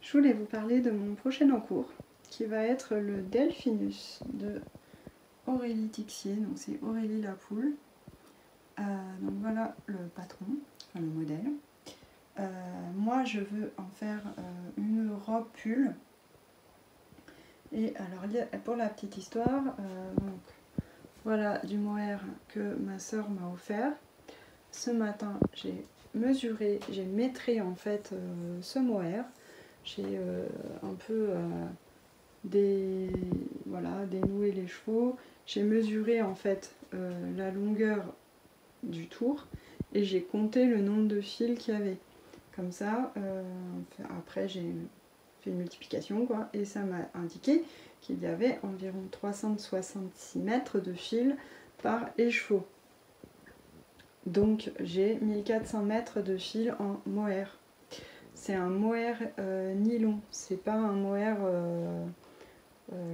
Je voulais vous parler de mon prochain encours qui va être le Delphinus de Aurélie Tixier, donc c'est Aurélie la poule. Donc voilà le patron, enfin le modèle. Moi je veux en faire une robe pull. Et alors pour la petite histoire, donc, voilà du mohair que ma soeur m'a offert. Ce matin j'ai mesuré, j'ai métré en fait ce mohair. J'ai un peu dénoué les chevaux. J'ai mesuré en fait la longueur du tour et j'ai compté le nombre de fils qu'il y avait. Comme ça, après j'ai fait une multiplication quoi, et ça m'a indiqué qu'il y avait environ 366 mètres de fil par écheveau. Donc j'ai 1400 mètres de fil en mohair. C'est un mohair nylon, c'est pas un mohair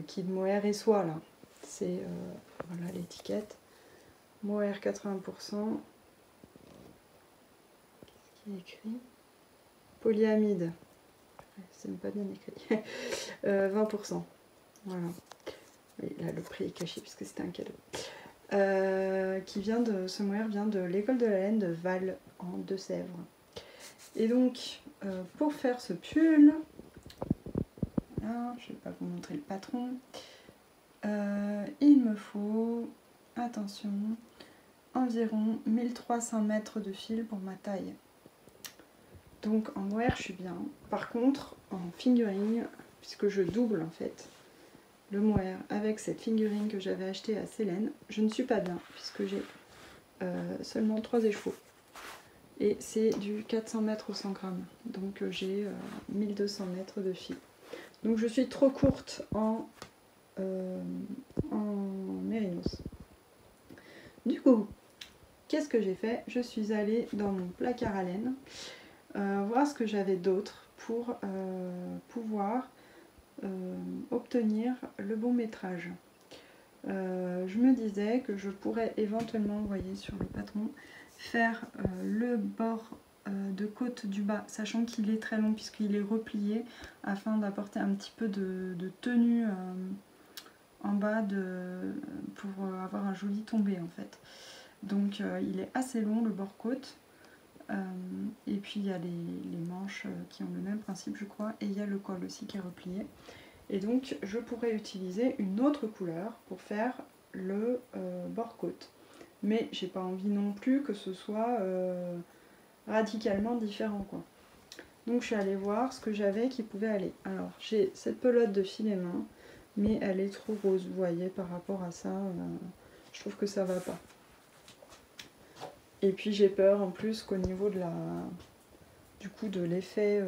qui de mohair et soie là. C'est voilà l'étiquette. Mohair 80%. Qu'est-ce qui est écrit? Polyamide. C'est même pas bien écrit. 20%. Voilà. Oui, là le prix est caché puisque c'était un cadeau. Ce mohair vient de l'école de la laine de Val en Deux-Sèvres. Et donc pour faire ce pull, voilà, je ne vais pas vous montrer le patron, il me faut, attention, environ 1300 mètres de fil pour ma taille. Donc en mohair je suis bien. Par contre en fingering, puisque je double en fait le mohair avec cette fingering que j'avais acheté à Célène, je ne suis pas bien puisque j'ai seulement 3 écheveaux. Et c'est du 400 mètres au 100 grammes. Donc j'ai 1200 mètres de fil. Donc je suis trop courte en mérinos. Du coup, qu'est-ce que j'ai fait? Je suis allée dans mon placard à laine voir ce que j'avais d'autre pour pouvoir obtenir le bon métrage. Je me disais que je pourrais éventuellement, vous voyez sur le patron, faire le bord de côte du bas, sachant qu'il est très long puisqu'il est replié, afin d'apporter un petit peu de tenue en bas pour avoir un joli tombé en fait. Donc il est assez long le bord côte. Et puis il y a les manches qui ont le même principe je crois, et il y a le col aussi qui est replié. Et donc je pourrais utiliser une autre couleur pour faire le bord côte. Mais j'ai pas envie non plus que ce soit radicalement différent quoi. Donc je suis allée voir ce que j'avais qui pouvait aller. Alors j'ai cette pelote de filet main, mais elle est trop rose, vous voyez, par rapport à ça, je trouve que ça va pas. Et puis j'ai peur en plus qu'au niveau de l'effet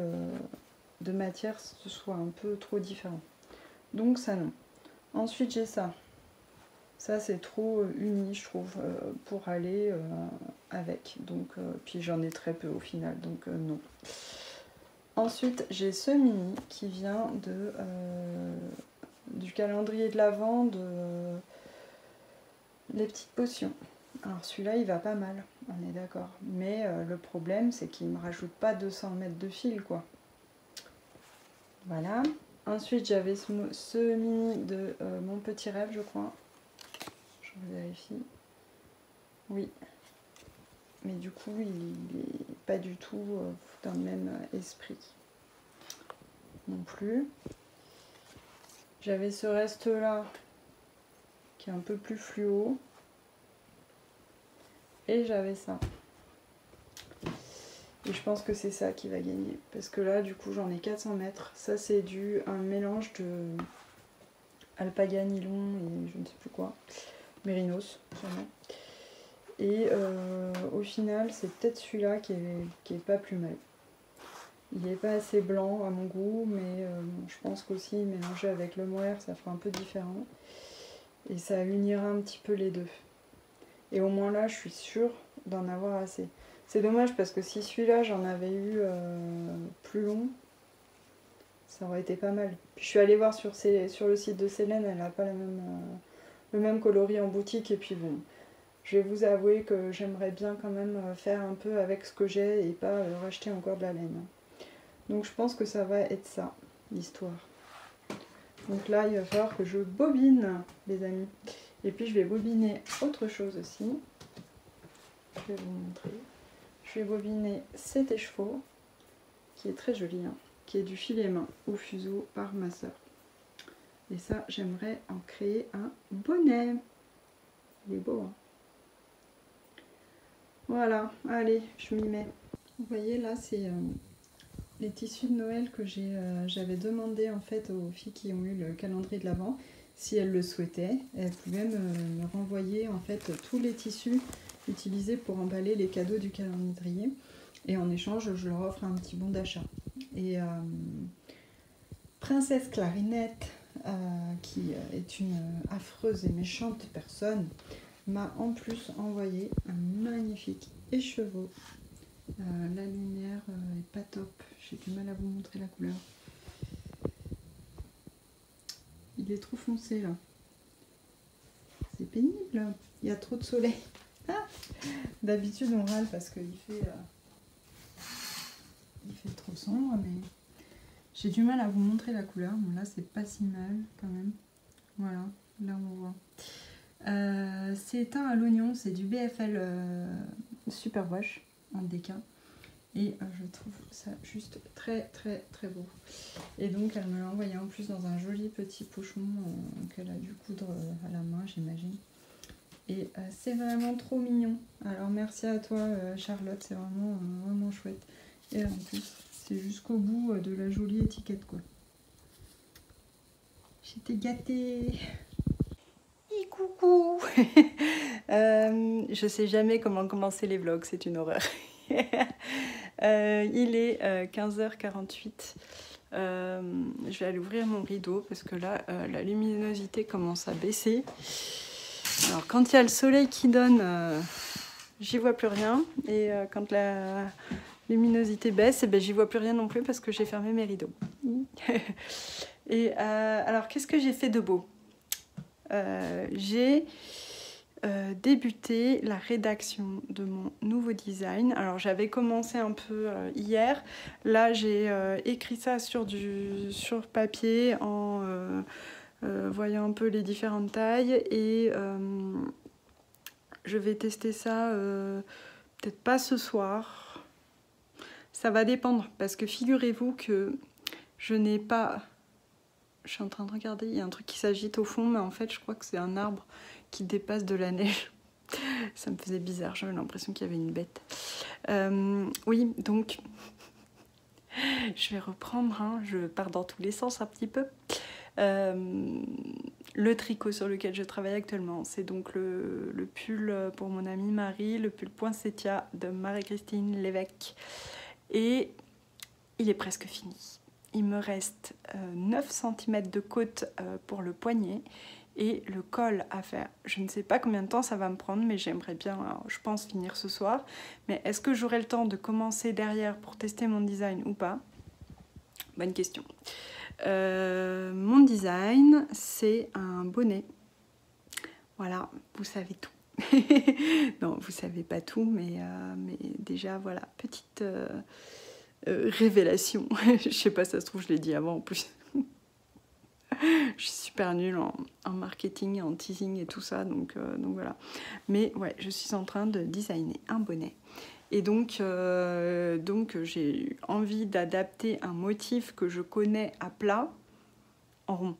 de matière, ce soit un peu trop différent. Donc ça non. Ensuite j'ai ça. Ça c'est trop uni je trouve pour aller avec. Donc puis j'en ai très peu au final, donc non. Ensuite j'ai ce mini qui vient du calendrier de l'Avent de les petites potions. Alors celui-là il va pas mal, on est d'accord. Mais le problème c'est qu'il me rajoute pas 200 mètres de fil quoi. Voilà. Ensuite j'avais ce mini de Mon Petit Rêve je crois. Je vérifie. Oui. Mais du coup il est pas du tout dans le même esprit. Non plus. J'avais ce reste là qui est un peu plus fluo. Et j'avais ça. Et je pense que c'est ça qui va gagner. Parce que là, du coup, j'en ai 400 mètres. Ça, c'est un mélange de alpaga, nylon et je ne sais plus quoi. Mérinos, sûrement. Et au final, c'est peut-être celui-là qui est pas plus mal. Il n'est pas assez blanc à mon goût, mais je pense qu'aussi mélangé avec le mohair, ça fera un peu différent. Et ça unira un petit peu les deux. Et au moins là, je suis sûre d'en avoir assez. C'est dommage parce que si celui-là, j'en avais eu plus long, ça aurait été pas mal. Puis je suis allée voir sur le site de Célène, elle n'a pas la même le même coloris en boutique. Et puis bon, je vais vous avouer que j'aimerais bien quand même faire un peu avec ce que j'ai et pas racheter encore de la laine. Donc je pense que ça va être ça, l'histoire. Donc là, il va falloir que je bobine, les amis. Et puis je vais bobiner autre chose aussi. Je vais vous montrer. Je vais bobiner cet écheveau, qui est très joli, hein, qui est du filet main au fuseau par ma soeur. Et ça, j'aimerais en créer un bonnet. Il est beau, hein. Voilà, allez, je m'y mets. Vous voyez, là, c'est les tissus de Noël que j'avais demandé en fait aux filles qui ont eu le calendrier de l'Avent. Si elles le souhaitaient, elles pouvaient me renvoyer en fait tous les tissus utilisés pour emballer les cadeaux du calendrier. Et en échange, je leur offre un petit bon d'achat. Et Princesse Clarinette, qui est une affreuse et méchante personne, m'a en plus envoyé un magnifique écheveau. La lumière est pas top, j'ai du mal à vous montrer la couleur. Il est trop foncé là. C'est pénible, il y a trop de soleil. Ah, d'habitude on râle parce qu'il fait trop sombre, mais j'ai du mal à vous montrer la couleur. Bon là c'est pas si mal quand même. Voilà, là on voit. C'est teint à l'oignon, c'est du BFL Super Wash en DK. Et je trouve ça juste très très très beau. Et donc elle me l'a envoyé en plus dans un joli petit pochon qu'elle a dû coudre à la main, j'imagine. Et c'est vraiment trop mignon. Alors merci à toi Charlotte, c'est vraiment, vraiment chouette. Et en plus c'est jusqu'au bout de la jolie étiquette quoi. J'étais gâtée. Et coucou. Je sais jamais comment commencer les vlogs, c'est une horreur. Il est 15h48. Je vais aller ouvrir mon rideau parce que là la luminosité commence à baisser. Alors quand il y a le soleil qui donne, j'y vois plus rien. Et quand la luminosité baisse, ben, j'y vois plus rien non plus parce que j'ai fermé mes rideaux. Et alors qu'est-ce que j'ai fait de beau? J'ai débuté la rédaction de mon nouveau design. Alors j'avais commencé un peu hier. Là j'ai écrit ça sur papier en voyant un peu les différentes tailles et je vais tester ça peut-être pas ce soir. Ça va dépendre parce que figurez-vous que je n'ai pas... Je suis en train de regarder, il y a un truc qui s'agite au fond, mais en fait je crois que c'est un arbre qui dépasse de la neige. Ça me faisait bizarre, j'avais l'impression qu'il y avait une bête. Oui, donc je vais reprendre, hein, je pars dans tous les sens un petit peu. Le tricot sur lequel je travaille actuellement, c'est donc le pull pour mon amie Marie, le pull poinsettia de Marie-Christine Lévesque. Et il est presque fini. Il me reste 9 cm de côte pour le poignet et le col à faire. Je ne sais pas combien de temps ça va me prendre, mais j'aimerais bien, alors, je pense, finir ce soir. Mais est-ce que j'aurai le temps de commencer derrière pour tester mon design ou pas? Bonne question. Mon design, c'est un bonnet. Voilà, vous savez tout. Non, vous savez pas tout, mais déjà, voilà, petite... révélation. Je sais pas, ça se trouve, je l'ai dit avant en plus. Je suis super nulle en marketing, en teasing et tout ça, donc voilà. Mais ouais, je suis en train de designer un bonnet. Et donc j'ai eu envie d'adapter un motif que je connais à plat en rond.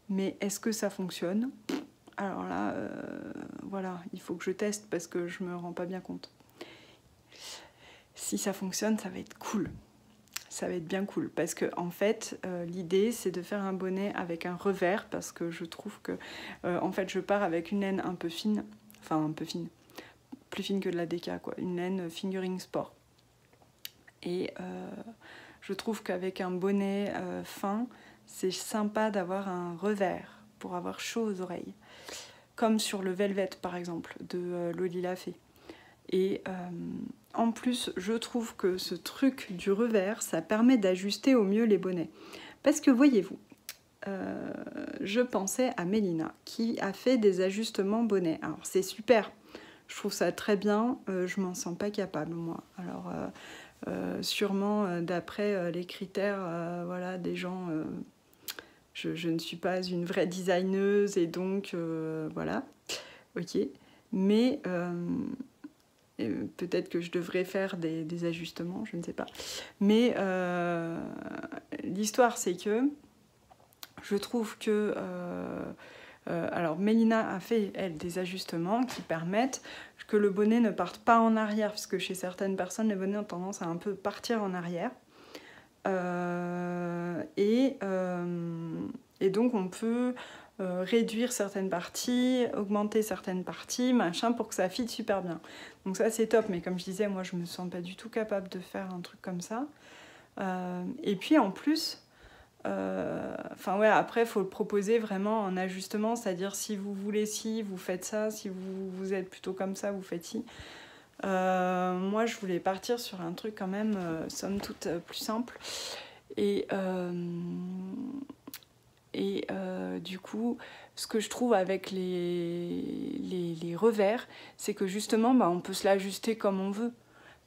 Mais est-ce que ça fonctionne? Alors là, voilà, il faut que je teste parce que je me rends pas bien compte. Si ça fonctionne, ça va être cool. Ça va être bien cool parce que en fait l'idée c'est de faire un bonnet avec un revers parce que je trouve que en fait je pars avec une laine un peu fine, enfin un peu fine, plus fine que de la DK quoi, une laine fingering sport. Et je trouve qu'avec un bonnet fin, c'est sympa d'avoir un revers pour avoir chaud aux oreilles, comme sur le Velvet par exemple de Loli Lafay. Et en plus, je trouve que ce truc du revers, ça permet d'ajuster au mieux les bonnets. Parce que voyez-vous, je pensais à Mélina qui a fait des ajustements bonnet. Alors c'est super, je trouve ça très bien, je m'en sens pas capable moi. Alors sûrement d'après les critères voilà, des gens, je ne suis pas une vraie designeuse et donc voilà, ok. Mais peut-être que je devrais faire des ajustements, je ne sais pas. Mais l'histoire c'est que je trouve que alors Mélina a fait, elle, des ajustements qui permettent que le bonnet ne parte pas en arrière, parce que chez certaines personnes, les bonnets ont tendance à un peu partir en arrière. Et donc on peut réduire certaines parties, augmenter certaines parties, machin, pour que ça fitte super bien. Donc ça c'est top, mais comme je disais, moi je me sens pas du tout capable de faire un truc comme ça. Et puis en plus, enfin ouais, après il faut le proposer vraiment en ajustement, c'est-à-dire si vous voulez ci, vous faites ça, si vous êtes plutôt comme ça, vous faites ci. Moi je voulais partir sur un truc quand même somme toute plus simple et du coup ce que je trouve avec les revers, c'est que justement on peut se l'ajuster comme on veut,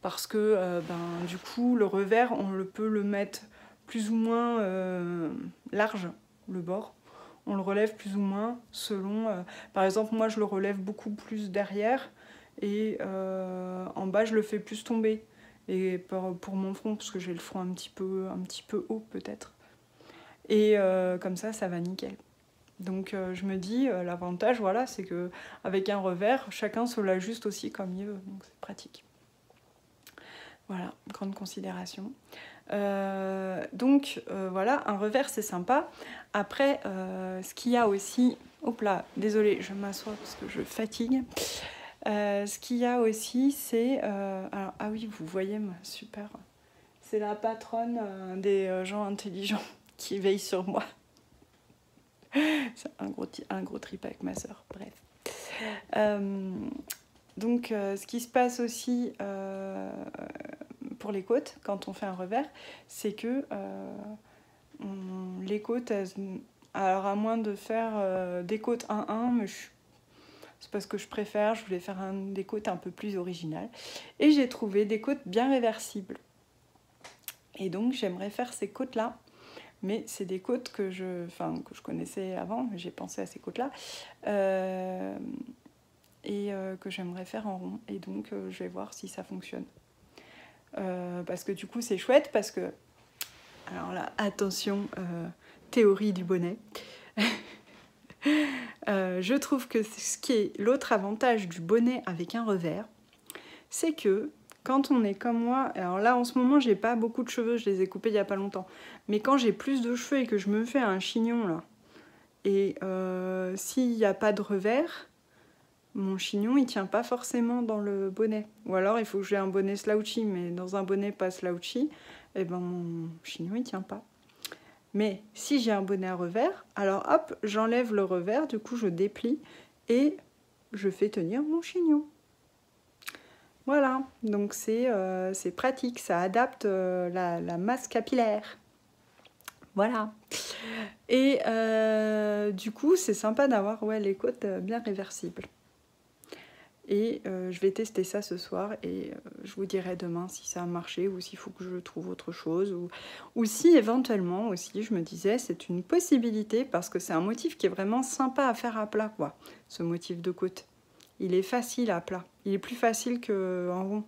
parce que du coup le revers on peut le mettre plus ou moins large, le bord. On le relève plus ou moins selon... par exemple, moi, je le relève beaucoup plus derrière et en bas, je le fais plus tomber. Et pour mon front, parce que j'ai le front un petit peu haut, peut-être. Et comme ça va nickel. Donc, je me dis, l'avantage, voilà, c'est qu'avec un revers, chacun se l'ajuste aussi comme il veut. Donc, c'est pratique. Voilà, grande considération. Donc voilà, un revers c'est sympa. Après, ce qu'il y a aussi, hop là, désolée, je m'assois parce que je fatigue. Ce qu'il y a aussi, c'est, alors, ah oui, vous voyez, super, c'est la patronne des gens intelligents qui veille sur moi. C'est un gros trip avec ma soeur, bref. Donc, ce qui se passe aussi pour les côtes, quand on fait un revers, c'est que les côtes, alors à moins de faire des côtes 1-1, mais c'est parce que je préfère, je voulais faire des côtes un peu plus originales. Et j'ai trouvé des côtes bien réversibles. Et donc, j'aimerais faire ces côtes-là. Mais c'est des côtes que je connaissais avant, j'ai pensé à ces côtes-là. Que j'aimerais faire en rond. Et donc, je vais voir si ça fonctionne. Parce que du coup, c'est chouette, parce que... Alors là, attention, théorie du bonnet. Je trouve que ce qui est l'autre avantage du bonnet avec un revers, c'est que quand on est comme moi... Alors là, en ce moment, j'ai pas beaucoup de cheveux, je les ai coupés il y a pas longtemps. Mais quand j'ai plus de cheveux et que je me fais un chignon, là, et s'il n'y a pas de revers... Mon chignon, il tient pas forcément dans le bonnet. Ou alors, il faut que j'ai un bonnet slouchy, mais dans un bonnet pas slouchy, eh ben, mon chignon, il tient pas. Mais si j'ai un bonnet à revers, alors hop, j'enlève le revers, du coup, je déplie et je fais tenir mon chignon. Voilà, donc c'est pratique, ça adapte la masse capillaire. Voilà. Et du coup, c'est sympa d'avoir les côtes bien réversibles. Et je vais tester ça ce soir et je vous dirai demain si ça a marché ou s'il faut que je trouve autre chose. Ou si éventuellement aussi, je me disais, c'est une possibilité parce que c'est un motif qui est vraiment sympa à faire à plat, quoi, ce motif de côte. Il est facile à plat. Il est plus facile qu'en rond.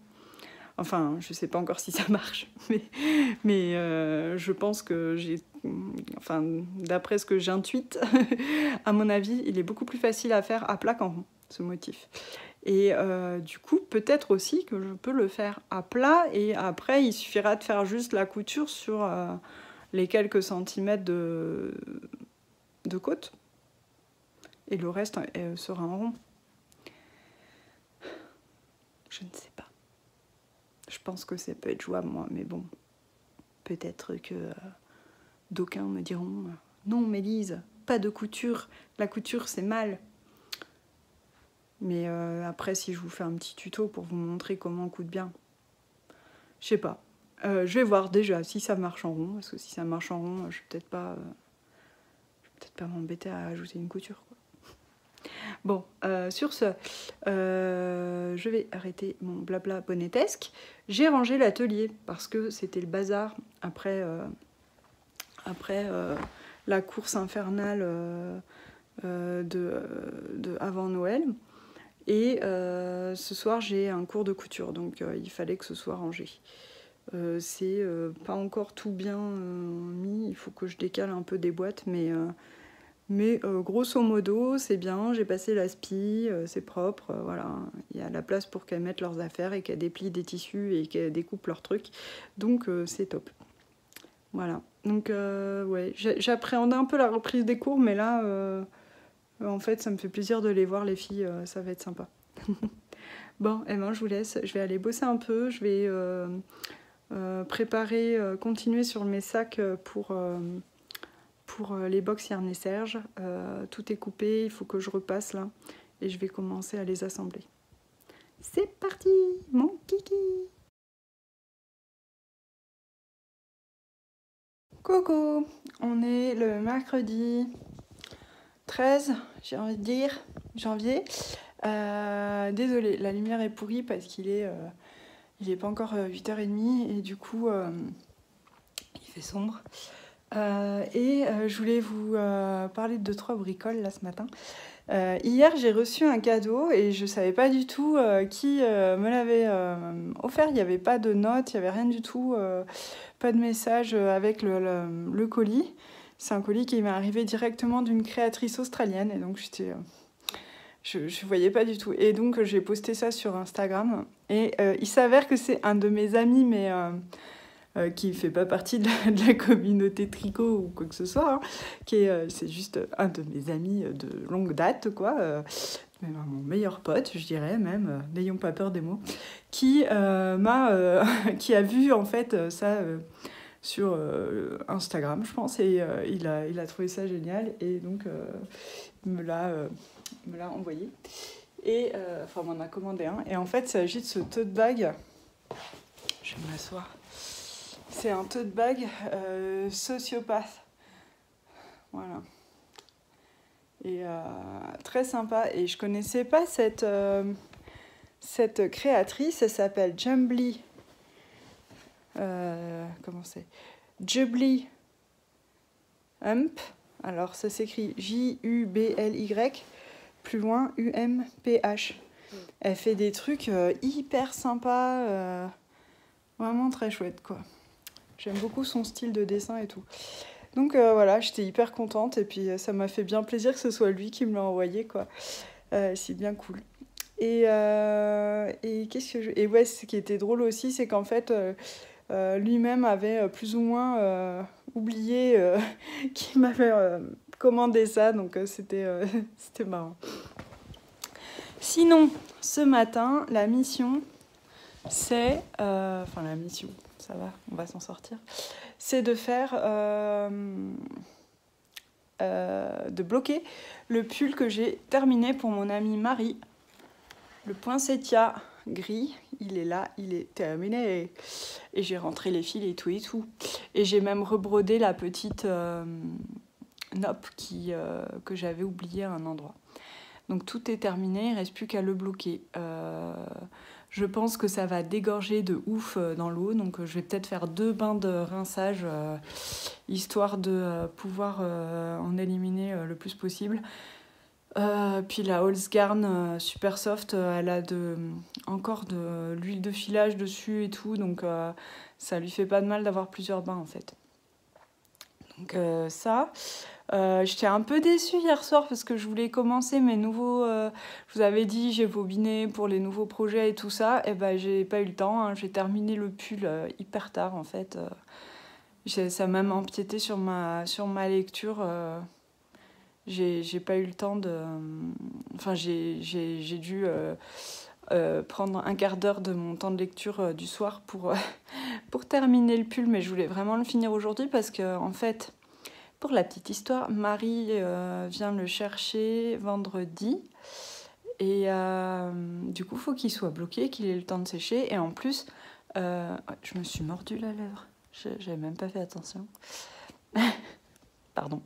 Enfin, je sais pas encore si ça marche, mais je pense que enfin, d'après ce que j'intuite, à mon avis, il est beaucoup plus facile à faire à plat qu'en rond, ce motif. Et du coup, peut-être aussi que je peux le faire à plat et après, il suffira de faire juste la couture sur les quelques centimètres de côte. Et le reste sera en rond. Je ne sais pas. Je pense que ça peut être jouable, moi, mais bon. Peut-être que d'aucuns me diront « Non, Mélise, pas de couture. La couture, c'est mal. » Mais après, si je vous fais un petit tuto pour vous montrer comment on coude bien, je sais pas. Je vais voir déjà si ça marche en rond, parce que si ça marche en rond, je vais peut-être pas peut-être pas m'embêter à ajouter une couture, quoi. Bon, sur ce, je vais arrêter mon blabla bonnetesque. J'ai rangé l'atelier parce que c'était le bazar après la course infernale avant Noël. Et ce soir, j'ai un cours de couture, donc il fallait que ce soit rangé. C'est pas encore tout bien mis, il faut que je décale un peu des boîtes, mais grosso modo, c'est bien, j'ai passé l'aspi, c'est propre, voilà. Il y a la place pour qu'elles mettent leurs affaires et qu'elles déplient des tissus et qu'elles découpent leurs trucs. Donc c'est top. Voilà. Donc ouais, j'appréhendais un peu la reprise des cours, mais là, en fait, ça me fait plaisir de les voir, les filles, ça va être sympa. Bon, eh ben, je vous laisse, je vais aller bosser un peu, je vais préparer, continuer sur mes sacs pour les box Yarn et Serge. Tout est coupé, il faut que je repasse là et je vais commencer à les assembler. C'est parti, mon kiki! Coucou, on est le mercredi 13, j'ai envie de dire, janvier. Désolée, la lumière est pourrie parce qu'il est pas encore 8h30 et du coup il fait sombre. Je voulais vous parler de 2-3 bricoles là ce matin. Hier j'ai reçu un cadeau et je savais pas du tout qui me l'avait offert. Il n'y avait pas de note, il n'y avait rien du tout, pas de message avec le colis. C'est un colis qui m'est arrivé directement d'une créatrice australienne et donc je voyais pas du tout. Et donc j'ai posté ça sur Instagram et il s'avère que c'est un de mes amis mais qui fait pas partie de la communauté tricot ou quoi que ce soit, hein, c'est juste un de mes amis de longue date, quoi, mon meilleur pote, je dirais même, n'ayons pas peur des mots, qui a vu en fait ça sur Instagram, je pense, et il a trouvé ça génial et donc il me l'a envoyé. Et enfin, on m'en a commandé un. Et en fait, il s'agit de ce tote bag. Je vais m'asseoir. C'est un tote bag sociopathe. Voilà. Et très sympa. Et je connaissais pas cette créatrice. Elle s'appelle Jumbly. Comment c'est? Jumbly Hump. Alors ça s'écrit J-U-B-L-Y. Plus loin, U-M-P-H. Elle fait des trucs hyper sympas. Vraiment très chouette, quoi. J'aime beaucoup son style de dessin et tout. Donc voilà, j'étais hyper contente et puis ça m'a fait bien plaisir que ce soit lui qui me l'a envoyé, quoi. C'est bien cool. Et qu'est-ce que et ouais, ce qui était drôle aussi, c'est qu'en fait, lui-même avait plus ou moins oublié qu'il m'avait commandé ça, donc c'était marrant. Sinon, ce matin, la mission, c'est... Enfin, la mission... ça va, on va s'en sortir, c'est de faire, de bloquer le pull que j'ai terminé pour mon amie Marie, le poinsettia gris, il est là, il est terminé, et j'ai rentré les fils et tout, et j'ai même rebrodé la petite nope que j'avais oubliée à un endroit. Donc tout est terminé, il ne reste plus qu'à le bloquer. Je pense que ça va dégorger de ouf dans l'eau, donc je vais peut-être faire 2 bains de rinçage, histoire de pouvoir en éliminer le plus possible. Puis la Holzgarn super soft, elle a encore de l'huile de filage dessus et tout, donc ça lui fait pas de mal d'avoir plusieurs bains en fait. Donc ça... j'étais un peu déçue hier soir parce que je voulais commencer mes nouveaux... je vous avais dit, j'ai bobiné pour les nouveaux projets et tout ça. Et ben, j'ai pas eu le temps. Hein. J'ai terminé le pull hyper tard, en fait. Ça m'a même empiété sur ma lecture. J'ai pas eu le temps de... Enfin, j'ai dû prendre un quart d'heure de mon temps de lecture du soir pour terminer le pull. Mais je voulais vraiment le finir aujourd'hui parce que, en fait... Pour la petite histoire, Marie vient le chercher vendredi et du coup, il faut qu'il soit bloqué, qu'il ait le temps de sécher. Et en plus, je me suis mordu la lèvre. J'avais même pas fait attention. pardon.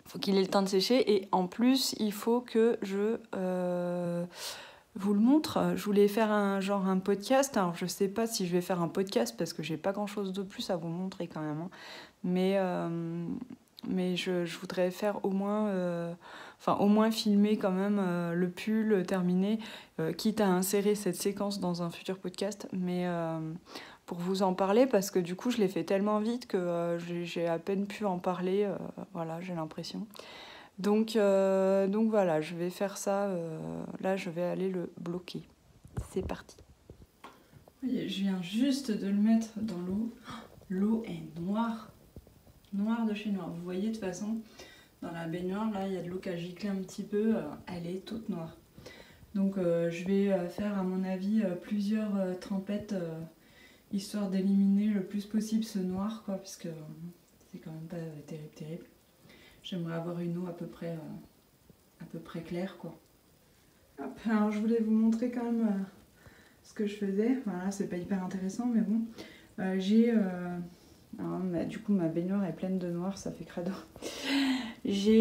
Faut qu'il ait le temps de sécher et en plus il faut que je vous le montre. Je voulais faire un podcast. Alors je sais pas si je vais faire un podcast parce que j'ai pas grand chose de plus à vous montrer quand même. Mais je voudrais faire au moins filmer quand même le pull terminé, quitte à insérer cette séquence dans un futur podcast. Mais pour vous en parler parce que du coup je l'ai fait tellement vite que j'ai à peine pu en parler. Voilà, j'ai l'impression. Donc voilà, je vais faire ça. Là, je vais aller le bloquer. C'est parti. Je viens juste de le mettre dans l'eau. L'eau est noire. Noire de chez noir. Vous voyez, de toute façon, dans la baignoire, là, il y a de l'eau qui a giclé un petit peu. Elle est toute noire. Donc, je vais faire, à mon avis, plusieurs trempettes, histoire d'éliminer le plus possible ce noir, quoi, parce que c'est quand même pas terrible. J'aimerais avoir une eau à peu près claire, quoi. Hop, alors je voulais vous montrer quand même ce que je faisais. Voilà, c'est pas hyper intéressant, mais bon. Du coup, ma baignoire est pleine de noir, ça fait crado. Je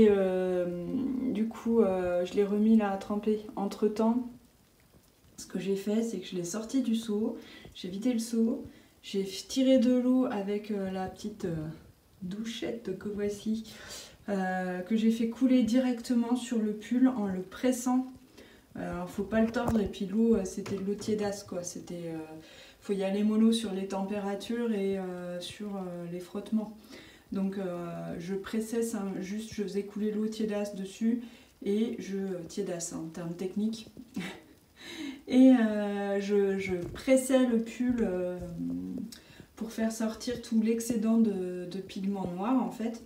l'ai remis là à tremper. Entre temps, ce que j'ai fait, c'est que je l'ai sorti du seau, j'ai vidé le seau, j'ai tiré de l'eau avec la petite douchette que voici. Que j'ai fait couler directement sur le pull en le pressant. Alors faut pas le tordre et puis l'eau c'était de l'eau tiédasse quoi. Faut y aller mollo sur les températures et sur les frottements. Donc je pressais ça, juste je faisais couler l'eau tiédasse dessus et tiédasse en termes techniques. Et je pressais le pull pour faire sortir tout l'excédent de pigment noir en fait.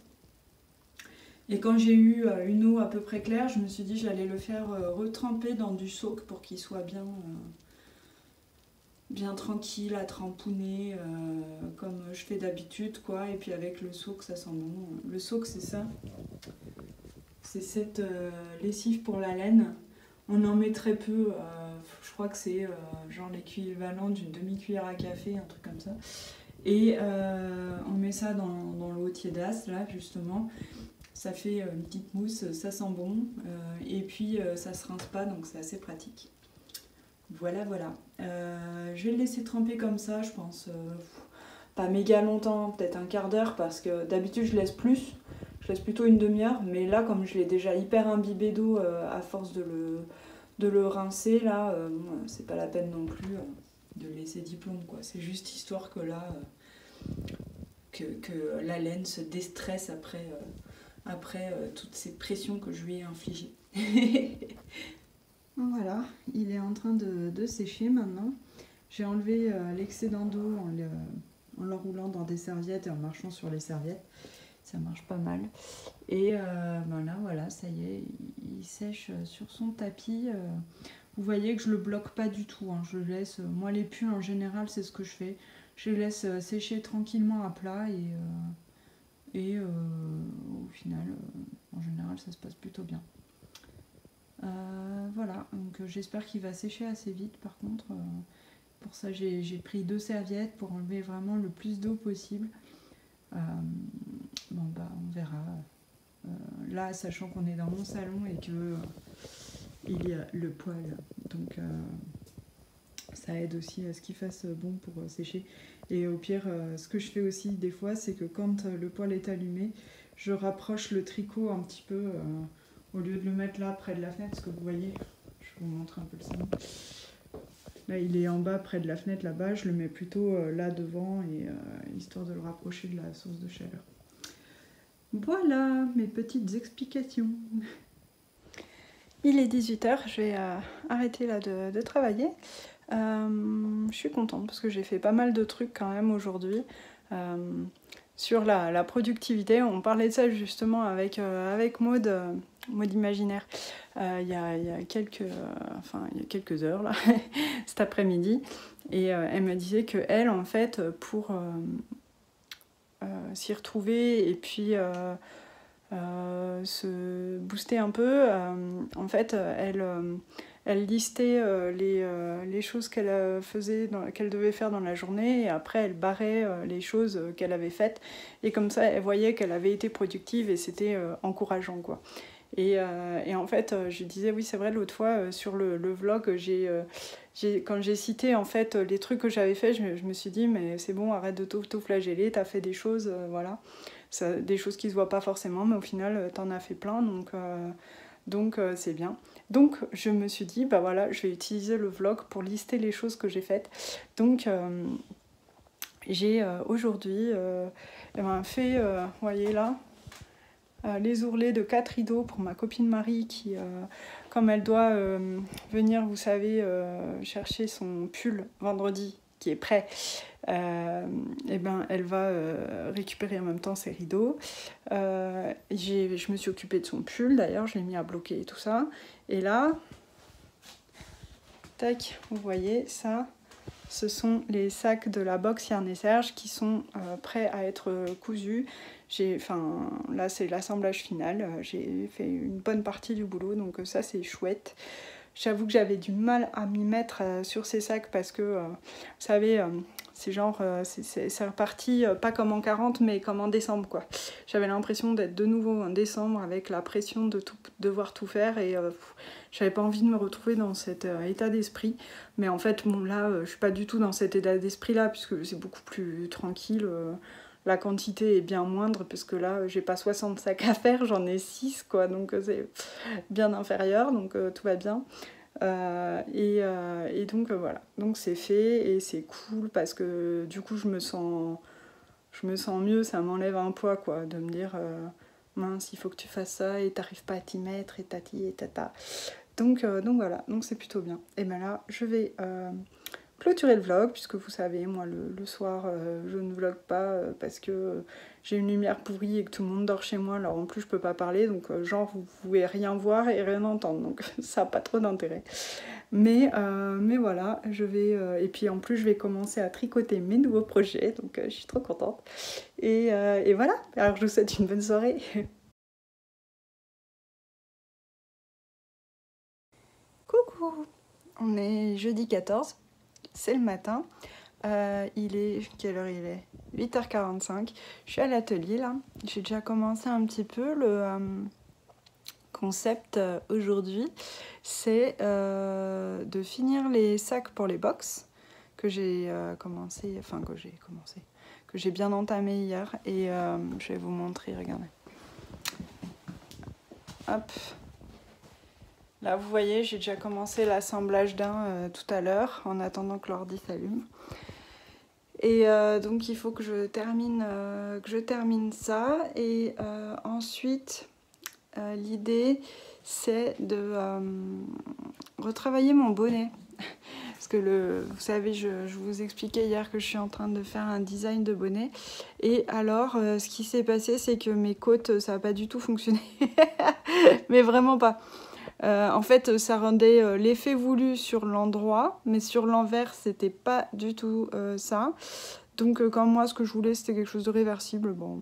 Et quand j'ai eu une eau à peu près claire, je me suis dit j'allais le faire retremper dans du soak pour qu'il soit bien tranquille à trempouner comme je fais d'habitude quoi. Et puis avec le soak ça sent bon. Le soak c'est ça, c'est cette lessive pour la laine. On en met très peu, je crois que c'est genre l'équivalent d'une demi-cuillère à café, un truc comme ça. Et on met ça dans l'eau tiédasse là justement. Ça fait une petite mousse, ça sent bon, et puis ça se rince pas, donc c'est assez pratique. Voilà. Je vais le laisser tremper comme ça, je pense, pas méga longtemps, peut-être un quart d'heure, parce que d'habitude je laisse plus, je laisse plutôt une demi-heure, mais là comme je l'ai déjà hyper imbibé d'eau à force de le rincer, là, c'est pas la peine non plus de laisser diplôme, quoi. C'est juste histoire que là, que la laine se déstresse après toutes ces pressions que je lui ai infligées. Voilà, il est en train de sécher maintenant. J'ai enlevé l'excédent d'eau en l'enroulant dans des serviettes et en marchant sur les serviettes. Ça marche pas mal. Et là, voilà, ça y est, il sèche sur son tapis. Vous voyez que je le bloque pas du tout. Hein. Je laisse, moi les pulls en général, c'est ce que je fais. Je les laisse sécher tranquillement à plat et au final, en général, ça se passe plutôt bien. Voilà, donc j'espère qu'il va sécher assez vite par contre. Pour ça, j'ai pris 2 serviettes pour enlever vraiment le plus d'eau possible. On verra. Là, sachant qu'on est dans mon salon et que il y a le poêle, donc ça aide aussi à ce qu'il fasse bon pour sécher. Et au pire, ce que je fais aussi des fois, c'est que quand le poêle est allumé, je rapproche le tricot un petit peu au lieu de le mettre là près de la fenêtre, parce que vous voyez, je vous montre un peu le salon. Là, il est en bas près de la fenêtre là-bas, je le mets plutôt là devant, et histoire de le rapprocher de la source de chaleur. Voilà mes petites explications. Il est 18h, je vais arrêter là de travailler. Je suis contente parce que j'ai fait pas mal de trucs quand même aujourd'hui. Sur la productivité, on parlait de ça justement avec Maud, Maud Imaginaire, il y a quelques heures là, cet après-midi, et elle me disait que elle, en fait, pour s'y retrouver et puis se booster un peu, en fait, elle listait les choses qu'elle qu'elle devait faire dans la journée, et après elle barrait les choses qu'elle avait faites, et comme ça elle voyait qu'elle avait été productive et c'était encourageant quoi. Et en fait, je disais, oui, c'est vrai, l'autre fois, sur le vlog, quand j'ai cité en fait les trucs que j'avais fait, je me suis dit, mais c'est bon, arrête de t'auto-flageller, t'as fait des choses, voilà. Des choses qui se voient pas forcément, mais au final, t'en as fait plein, donc c'est bien. Donc, je me suis dit, bah voilà, je vais utiliser le vlog pour lister les choses que j'ai faites. Donc, j'ai aujourd'hui fait, vous voyez là, les ourlets de 4 rideaux pour ma copine Marie qui, comme elle doit venir, vous savez, chercher son pull vendredi qui est prêt, et ben, elle va récupérer en même temps ses rideaux. Je me suis occupée de son pull d'ailleurs, je l'ai mis à bloquer et tout ça. Et là, tac, vous voyez ça, ce sont les sacs de la box Yarn et Serge qui sont prêts à être cousus. Là c'est l'assemblage final, j'ai fait une bonne partie du boulot, donc ça c'est chouette. J'avoue que j'avais du mal à m'y mettre sur ces sacs parce que, vous savez, c'est genre, c'est reparti pas comme en 40 mais comme en décembre quoi. J'avais l'impression d'être de nouveau en décembre avec la pression de devoir tout faire, et j'avais pas envie de me retrouver dans cet état d'esprit. Mais en fait, bon là, je suis pas du tout dans cet état d'esprit là puisque c'est beaucoup plus tranquille. La quantité est bien moindre parce que là, j'ai pas 60 sacs à faire, j'en ai 6 quoi, donc c'est bien inférieur, donc tout va bien. Et donc voilà, donc c'est fait et c'est cool parce que du coup je me sens mieux, ça m'enlève un poids quoi, de me dire mince, il faut que tu fasses ça et t'arrives pas à t'y mettre et tati et tata. Donc voilà, donc c'est plutôt bien. Et bien là, je vais clôturer le vlog, puisque vous savez, moi le soir, je ne vlog pas parce que j'ai une lumière pourrie et que tout le monde dort chez moi, alors en plus je peux pas parler, donc genre vous pouvez rien voir et rien entendre, donc ça n'a pas trop d'intérêt. Mais voilà, je vais... et puis en plus je vais commencer à tricoter mes nouveaux projets, donc je suis trop contente. Et voilà, alors je vous souhaite une bonne soirée. Coucou, on est jeudi 14, c'est le matin. Il est... Quelle heure il est? 8h45. Je suis à l'atelier là. J'ai déjà commencé un petit peu le concept aujourd'hui. C'est de finir les sacs pour les box que j'ai commencé, que j'ai bien entamé hier. Et je vais vous montrer, regardez. Hop. Là, vous voyez, j'ai déjà commencé l'assemblage d'un tout à l'heure, en attendant que l'ordi s'allume. Et donc, il faut que je termine ça. Et ensuite, l'idée, c'est de retravailler mon bonnet. Parce que, vous savez, je vous expliquais hier que je suis en train de faire un design de bonnet. Et alors, ce qui s'est passé, c'est que mes côtes, ça n'a pas du tout fonctionné. Mais vraiment pas. En fait, ça rendait l'effet voulu sur l'endroit, mais sur l'envers, c'était pas du tout ça. Donc, comme moi, ce que je voulais, c'était quelque chose de réversible. Bon,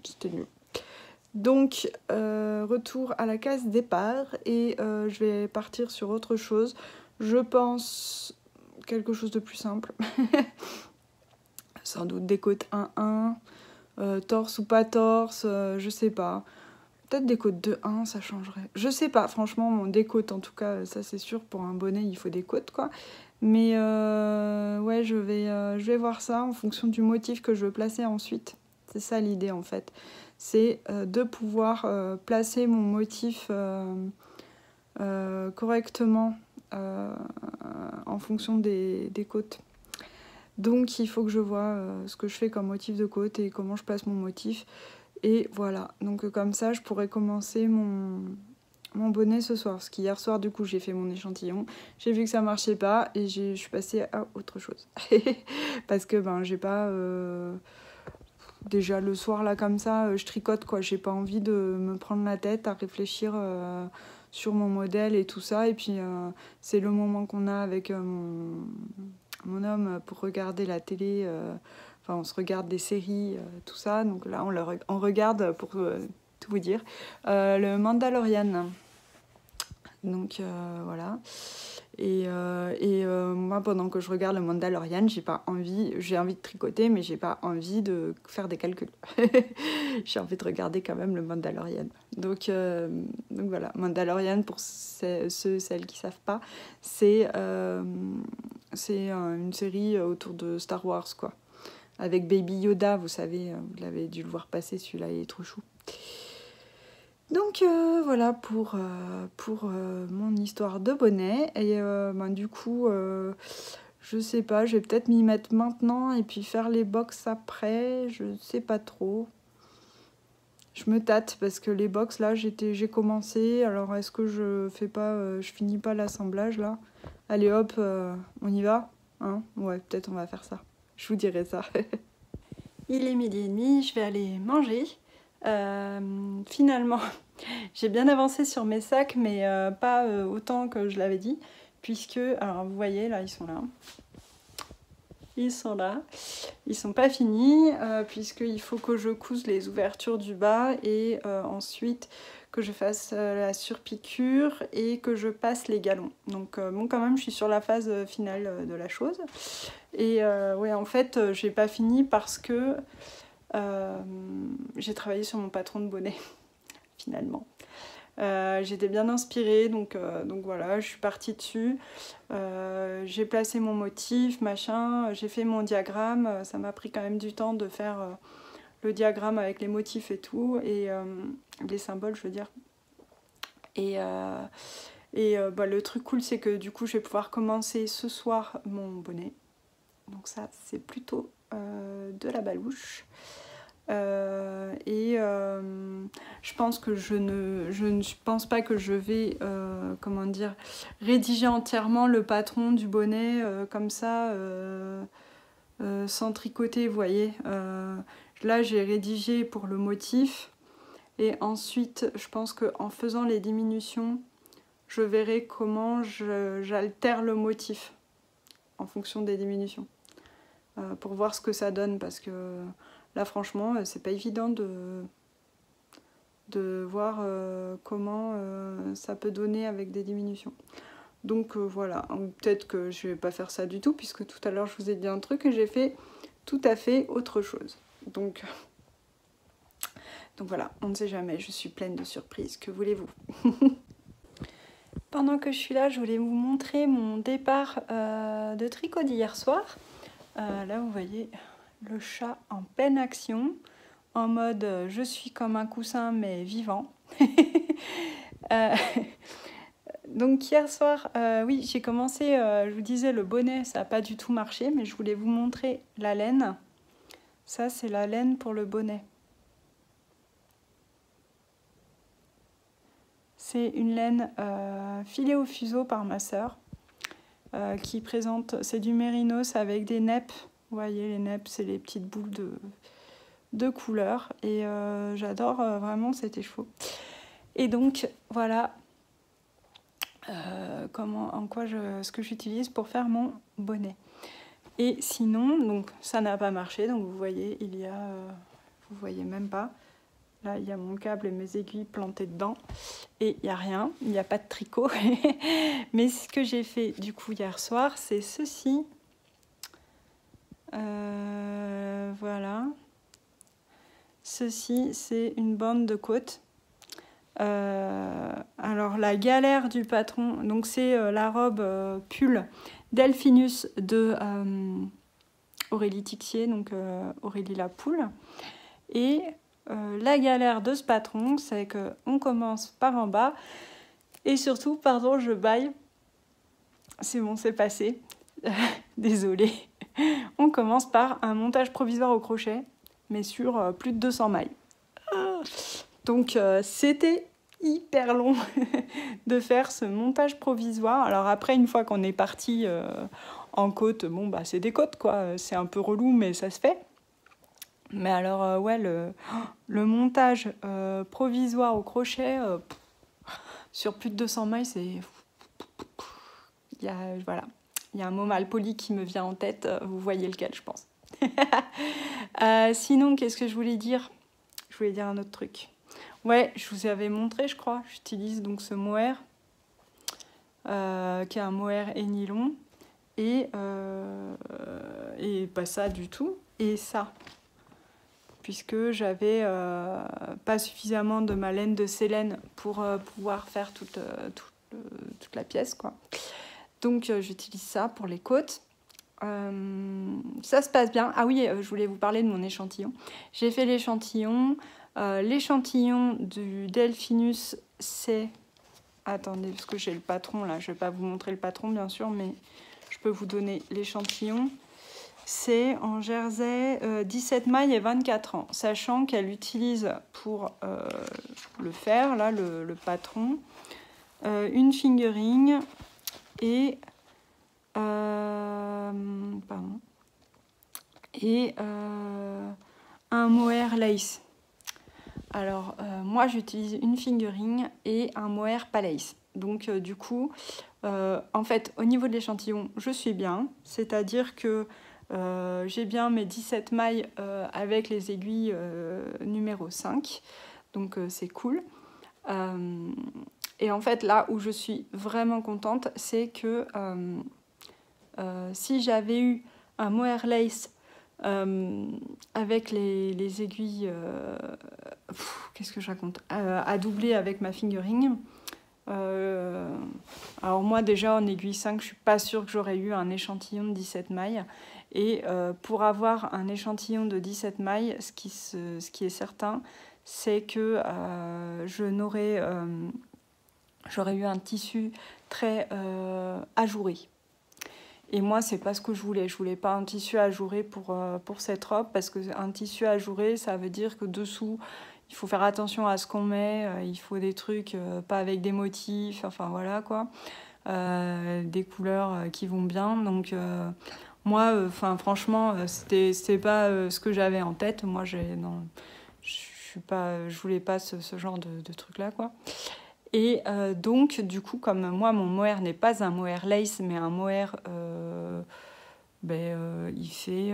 c'était nul. Donc, retour à la case départ et je vais partir sur autre chose. Je pense quelque chose de plus simple. Sans doute des côtes 1-1, torse ou pas torse, je sais pas. Peut-être des côtes 2-1, ça changerait. Je sais pas, franchement, des côtes en tout cas, ça c'est sûr, pour un bonnet, il faut des côtes quoi. Mais ouais, je vais voir ça en fonction du motif que je veux placer ensuite. C'est ça l'idée en fait. C'est de pouvoir placer mon motif correctement en fonction des côtes. Donc il faut que je vois ce que je fais comme motif de côte et comment je place mon motif. Et voilà, donc comme ça je pourrais commencer mon bonnet ce soir. Parce qu'hier soir du coup j'ai fait mon échantillon, j'ai vu que ça marchait pas et je suis passée à autre chose. Parce que ben j'ai pas... Déjà le soir là comme ça, je tricote quoi, j'ai pas envie de me prendre la tête à réfléchir sur mon modèle et tout ça. Et puis c'est le moment qu'on a avec mon homme pour regarder la télé. Enfin, on se regarde des séries, tout ça. Donc là, on regarde, pour tout vous dire, le Mandalorian. Donc voilà. Et moi, pendant que je regarde le Mandalorian, j'ai envie de tricoter, mais j'ai pas envie de faire des calculs. J'ai envie de regarder quand même le Mandalorian. Donc voilà, Mandalorian, pour celles qui savent pas, c'est une série autour de Star Wars, quoi. Avec Baby Yoda, vous savez, vous l'avez dû le voir passer, celui-là, il est trop chou. Donc voilà pour mon histoire de bonnet. Et du coup, je sais pas, je vais peut-être m'y mettre maintenant et puis faire les box après. Je sais pas trop. Je me tâte parce que les box là, j'ai commencé. Alors est-ce que je finis pas l'assemblage là? Allez hop, on y va, hein? Ouais, peut-être on va faire ça. Je vous dirai ça. Il est 12h30, je vais aller manger. Finalement, j'ai bien avancé sur mes sacs, mais pas autant que je l'avais dit, puisque, alors vous voyez, là, ils sont là. Ils sont là. Ils sont pas finis, puisqu'il faut que je couse les ouvertures du bas et ensuite que je fasse la surpiqûre et que je passe les galons. Donc bon, quand même, je suis sur la phase finale de la chose. Et ouais, en fait, j'ai pas fini parce que j'ai travaillé sur mon patron de bonnet, finalement. J'étais bien inspirée, donc voilà, je suis partie dessus. J'ai placé mon motif, machin, j'ai fait mon diagramme. Ça m'a pris quand même du temps de faire le diagramme avec les motifs et tout, et les symboles, je veux dire. Et le truc cool, c'est que du coup, je vais pouvoir commencer ce soir mon bonnet. Donc ça, c'est plutôt de la balouche. Je pense que je ne pense pas que je vais rédiger entièrement le patron du bonnet comme ça sans tricoter, vous voyez. Là j'ai rédigé pour le motif et ensuite je pense qu'en faisant les diminutions je verrai comment j'altère le motif en fonction des diminutions pour voir ce que ça donne, parce que là, franchement, c'est pas évident de voir comment ça peut donner avec des diminutions. Donc voilà, peut-être que je vais pas faire ça du tout, puisque tout à l'heure, je vous ai dit un truc et j'ai fait tout à fait autre chose. Donc voilà, on ne sait jamais, je suis pleine de surprises, que voulez-vous? Pendant que je suis là, je voulais vous montrer mon départ de tricot d'hier soir. Là, vous voyez le chat en pleine action, en mode je suis comme un coussin mais vivant. Donc hier soir, oui, j'ai commencé, je vous disais, le bonnet, ça n'a pas du tout marché, mais je voulais vous montrer la laine. Ça, c'est la laine pour le bonnet. C'est une laine filée au fuseau par ma sœur, qui présente, c'est du mérinos avec des neppes. Vous voyez, les neppes, c'est les petites boules de couleurs. Et j'adore vraiment, c'était chaud. Et donc, voilà ce que j'utilise pour faire mon bonnet. Et sinon, donc, ça n'a pas marché. Donc, vous voyez, vous voyez même pas. Là, il y a mon câble et mes aiguilles plantées dedans. Et il n'y a rien, il n'y a pas de tricot. Mais ce que j'ai fait du coup hier soir, c'est ceci. Voilà. Ceci, c'est une bande de côte. Alors, la galère du patron, donc c'est la robe pull Delphinus de Aurélie Tixier, donc Aurélie la poule. Et la galère de ce patron, c'est qu'on commence par en bas. Et surtout, pardon, je baille. C'est bon, c'est passé. Désolée. On commence par un montage provisoire au crochet, mais sur plus de 200 mailles. Donc, c'était hyper long de faire ce montage provisoire. Alors après, une fois qu'on est parti en côte, bon, bah, c'est des côtes, quoi. C'est un peu relou, mais ça se fait. Mais alors, ouais, le montage provisoire au crochet, sur plus de 200 mailles, c'est... Il y a un mot mal poli qui me vient en tête, vous voyez lequel, je pense. Sinon, qu'est-ce que je voulais dire? Je voulais dire un autre truc. Ouais, je vous avais montré, je crois, j'utilise donc ce mohair. qui est un mohair et nylon, et pas ça du tout, et ça, puisque j'avais pas suffisamment de ma laine de sélène pour pouvoir faire toute la pièce, quoi. Donc j'utilise ça pour les côtes. Ça se passe bien. Ah oui, je voulais vous parler de mon échantillon. J'ai fait l'échantillon. L'échantillon du Delphinus, c'est... Attendez, parce que j'ai le patron là. Je ne vais pas vous montrer le patron, bien sûr, mais je peux vous donner l'échantillon. C'est en jersey 17 mailles et 24 ans. Sachant qu'elle utilise pour le faire, là, le patron, une fingering et... un mohair lace. Alors moi j'utilise une fingering et un mohair pas lace. Donc du coup en fait au niveau de l'échantillon je suis bien, c'est-à-dire que j'ai bien mes 17 mailles avec les aiguilles numéro 5, donc c'est cool. Et en fait là où je suis vraiment contente, c'est que si j'avais eu un mohair lace avec les aiguilles, qu'est-ce que je raconte, à doubler avec ma fingering. Alors moi déjà en aiguille 5, je suis pas sûre que j'aurais eu un échantillon de 17 mailles. Et pour avoir un échantillon de 17 mailles, ce qui est certain, c'est que j'aurais eu un tissu très ajouré. Et moi, c'est pas ce que je voulais. Je voulais pas un tissu ajouré pour cette robe, parce qu'un tissu ajouré, ça veut dire que dessous, il faut faire attention à ce qu'on met. Il faut des trucs pas avec des motifs, enfin voilà quoi. Des couleurs qui vont bien. Donc moi, franchement, c'était pas ce que j'avais en tête. Moi, je voulais pas ce genre de truc là quoi. Et donc, du coup, comme moi, mon mohair n'est pas un mohair lace, mais un mohair, il fait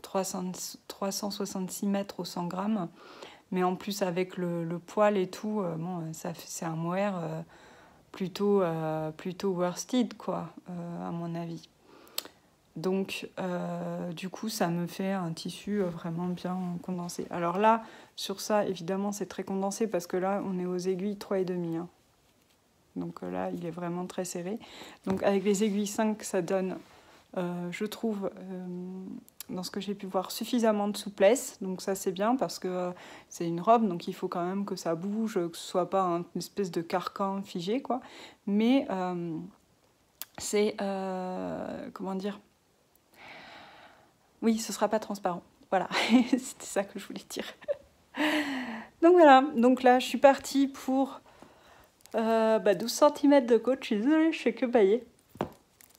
366 mètres au 100 grammes. Mais en plus, avec le poil et tout, c'est un mohair plutôt worsted, quoi, à mon avis. Donc, du coup, ça me fait un tissu vraiment bien condensé. Alors là, sur ça, évidemment, c'est très condensé parce que là, on est aux aiguilles 3,5. Hein. Donc là, il est vraiment très serré. Donc avec les aiguilles 5, ça donne, je trouve, dans ce que j'ai pu voir, suffisamment de souplesse. Donc ça, c'est bien parce que c'est une robe, donc il faut quand même que ça bouge, que ce soit pas une espèce de carcan figé, quoi. Mais c'est, comment dire, oui, ce sera pas transparent. Voilà, c'était ça que je voulais dire. Donc voilà, donc là, je suis partie pour 12 cm de côte. Je suis désolée, je fais que bailler.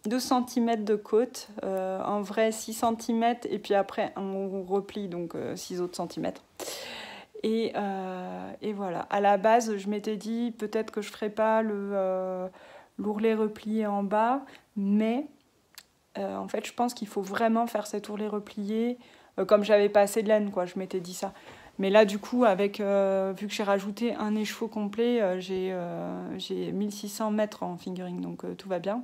12 cm de côte, en vrai 6 cm, et puis après on replie, donc 6 autres centimètres. Et voilà, à la base, je m'étais dit peut-être que je ferais pas l'ourlet replié en bas, mais en fait, je pense qu'il faut vraiment faire cet ourlet replié, comme j'avais pas assez de laine, quoi, je m'étais dit ça. Mais là, du coup, vu que j'ai rajouté un écheveau complet, j'ai 1600 mètres en fingering, donc tout va bien.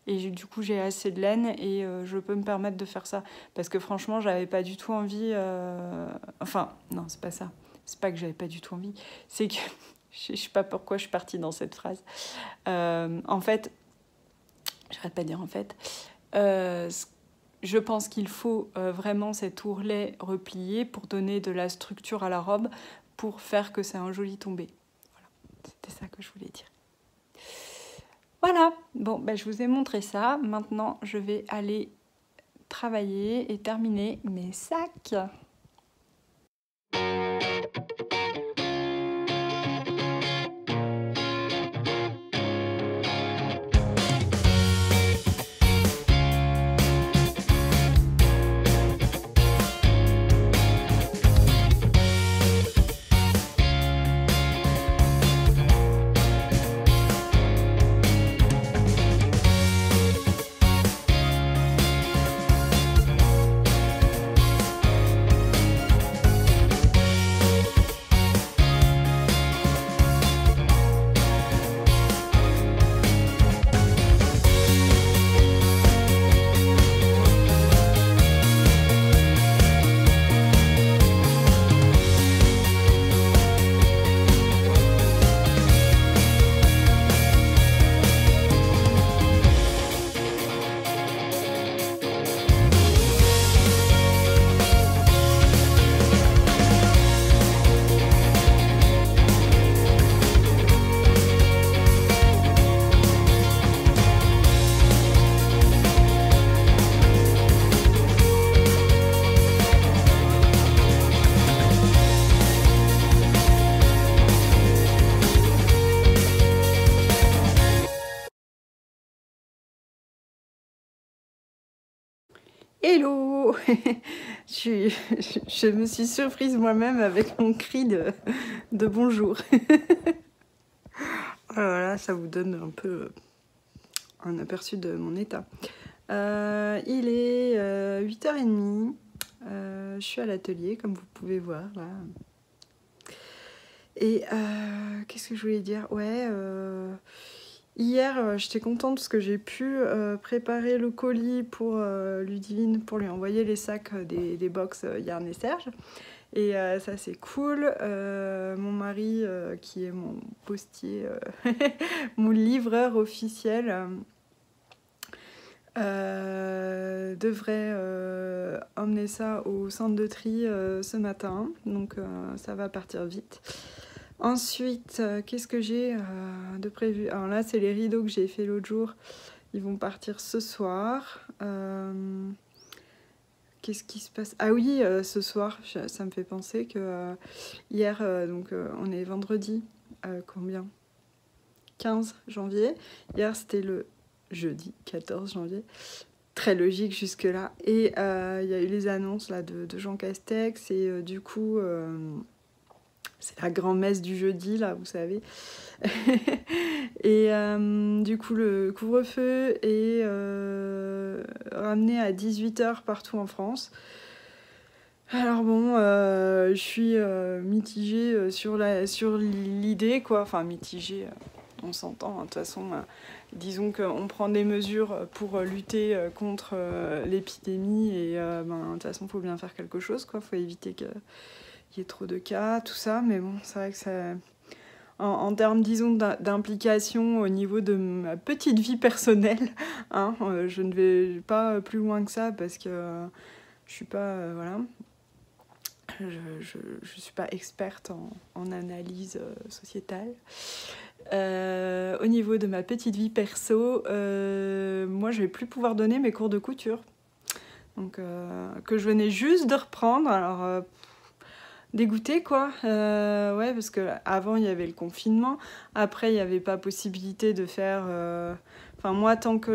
Et du coup, j'ai assez de laine et je peux me permettre de faire ça. Parce que franchement, j'avais pas du tout envie... Enfin, non, c'est pas ça. C'est pas que j'avais pas du tout envie. C'est que... je sais pas pourquoi je suis partie dans cette phrase. En fait... J'arrête pas de dire en fait... je pense qu'il faut vraiment cet ourlet replié pour donner de la structure à la robe, pour faire que c'est un joli tombé. Voilà, c'était ça que je voulais dire. Voilà, bon, je vous ai montré ça. Maintenant, je vais aller travailler et terminer mes sacs. Hello. Je me suis surprise moi-même avec mon cri de bonjour. Voilà, ça vous donne un peu un aperçu de mon état. Il est 8h30. Je suis à l'atelier, comme vous pouvez voir là. Et qu'est-ce que je voulais dire? Ouais, hier, j'étais contente parce que j'ai pu préparer le colis pour Ludivine, pour lui envoyer les sacs des box Yarn et Serge. Et ça, c'est cool. Mon mari, qui est mon postier, mon livreur officiel, devrait emmener ça au centre de tri ce matin. Donc, ça va partir vite. Ensuite, qu'est-ce que j'ai de prévu? Alors là, c'est les rideaux que j'ai fait l'autre jour. Ils vont partir ce soir. Qu'est-ce qui se passe? Ah oui, ce soir, ça me fait penser que hier, on est vendredi, combien? 15 janvier. Hier, c'était le jeudi 14 janvier. Très logique jusque-là. Et il y a eu les annonces là, de Jean Castex. Et du coup... c'est la grand-messe du jeudi, là, vous savez. Et du coup, le couvre-feu est ramené à 18h partout en France. Alors bon, je suis mitigée sur l'idée, quoi. Enfin, mitigée, on s'entend. De toute façon, disons qu'on prend des mesures pour lutter contre l'épidémie. Et de toute façon, il faut bien faire quelque chose, quoi. Il faut éviter qu'il y ait trop de cas, tout ça, mais bon, c'est vrai que ça... En termes, disons, d'implication au niveau de ma petite vie personnelle, hein, je ne vais pas plus loin que ça parce que je suis pas... voilà. Je suis pas experte en analyse sociétale. Au niveau de ma petite vie perso, moi, je vais plus pouvoir donner mes cours de couture. Donc, que je venais juste de reprendre, alors... dégoûtée quoi, ouais, parce qu'avant il y avait le confinement, après il n'y avait pas possibilité de faire, enfin moi tant que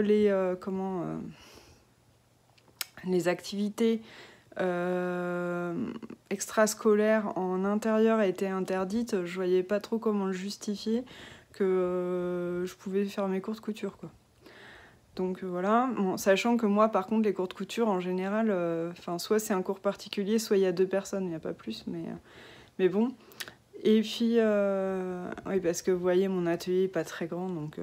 les activités extrascolaires en intérieur étaient interdites, je voyais pas trop comment justifier que je pouvais faire mes cours de couture quoi. Donc voilà, bon, sachant que moi par contre les cours de couture en général, soit c'est un cours particulier, soit il y a 2 personnes, il n'y a pas plus, mais bon. Et puis, oui parce que vous voyez mon atelier n'est pas très grand, donc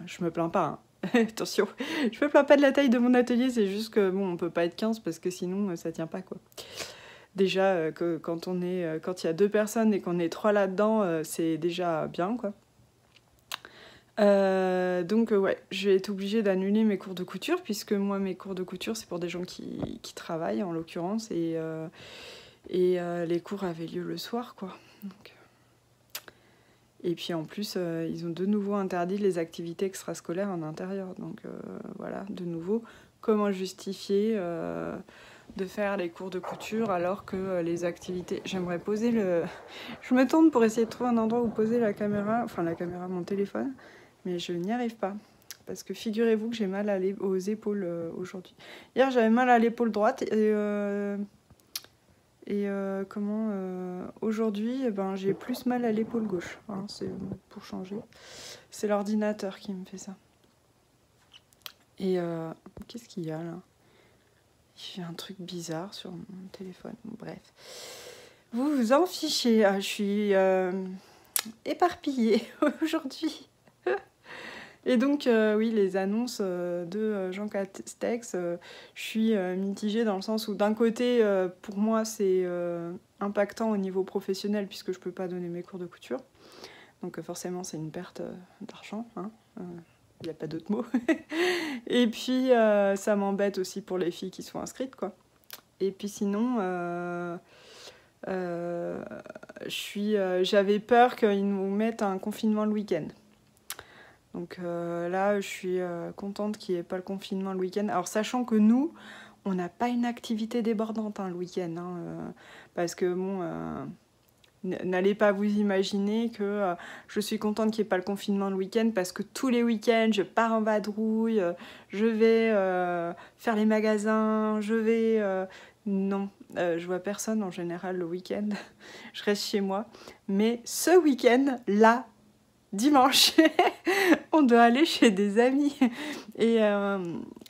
je me plains pas, hein. Attention, je me plains pas de la taille de mon atelier, c'est juste que bon on peut pas être 15 parce que sinon ça tient pas quoi. Déjà que quand il y a 2 personnes et qu'on est 3 là-dedans, c'est déjà bien quoi. Donc ouais, je vais être obligée d'annuler mes cours de couture puisque moi mes cours de couture c'est pour des gens qui travaillent en l'occurrence et les cours avaient lieu le soir quoi. Donc, et puis en plus ils ont de nouveau interdit les activités extrascolaires en intérieur donc voilà, de nouveau comment justifier de faire les cours de couture alors que les activités... J'aimerais poser je me tourne pour essayer de trouver un endroit où poser la caméra, mon téléphone. Mais je n'y arrive pas. Parce que figurez-vous que j'ai mal aux épaules aujourd'hui. Hier, j'avais mal à l'épaule droite. Aujourd'hui, j'ai plus mal à l'épaule gauche. Hein, c'est pour changer. C'est l'ordinateur qui me fait ça. Et qu'est-ce qu'il y a là? Il fait un truc bizarre sur mon téléphone. Bon, bref. Vous vous en fichez. Je suis éparpillée aujourd'hui. Et donc, oui, les annonces de Jean Castex, je suis mitigée dans le sens où, d'un côté, pour moi, c'est impactant au niveau professionnel puisque je ne peux pas donner mes cours de couture. Donc, forcément, c'est une perte d'argent. Hein. Il n'y a pas d'autre mot. Et puis, ça m'embête aussi pour les filles qui sont inscrites, quoi. Et puis sinon, j'avais peur qu'ils nous mettent un confinement le week-end. Donc là, je suis contente qu'il n'y ait pas le confinement le week-end. Alors, sachant que nous, on n'a pas une activité débordante le week-end. Hein, parce que, bon, N'allez pas vous imaginer que je suis contente qu'il n'y ait pas le confinement le week-end parce que tous les week-ends, je pars en vadrouille, je vais faire les magasins, je vais... Non, je vois personne en général le week-end, je reste chez moi. Mais ce week-end, là, dimanche, on doit aller chez des amis. Et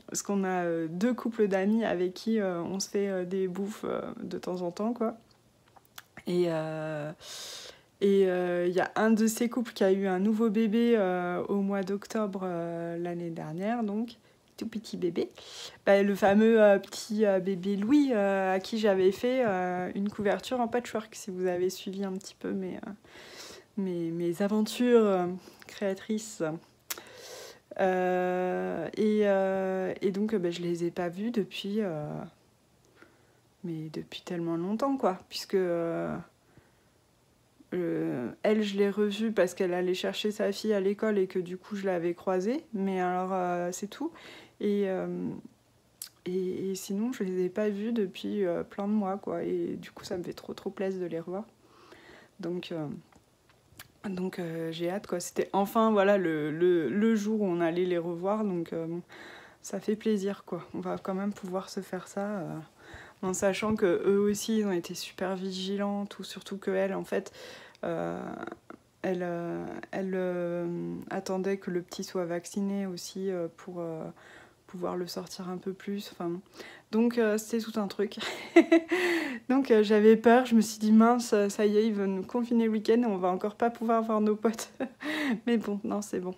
parce qu'on a 2 couples d'amis avec qui on se fait des bouffes de temps en temps, quoi. Et y a un de ces couples qui a eu un nouveau bébé au mois d'octobre l'année dernière, donc tout petit bébé. Le fameux petit bébé Louis à qui j'avais fait une couverture en patchwork, si vous avez suivi un petit peu mes aventures créatrices. Et donc je les ai pas vus depuis tellement longtemps, quoi, puisque elle, je l'ai revue parce qu'elle allait chercher sa fille à l'école et que du coup je l'avais croisée, mais alors c'est tout. Et sinon je les ai pas vus depuis plein de mois, quoi, et du coup ça me fait trop plaisir de les revoir. Donc j'ai hâte, quoi. C'était enfin voilà le jour où on allait les revoir, donc bon, ça fait plaisir, quoi. On va quand même pouvoir se faire ça en sachant que eux aussi ils ont été super vigilants, surtout que elle, en fait, elle attendait que le petit soit vacciné aussi pour pouvoir le sortir un peu plus. Enfin, donc c'était tout un truc. Donc j'avais peur, je me suis dit mince, ça y est, ils veulent nous confiner le week-end et on va encore pas pouvoir voir nos potes. Mais bon, non, c'est bon.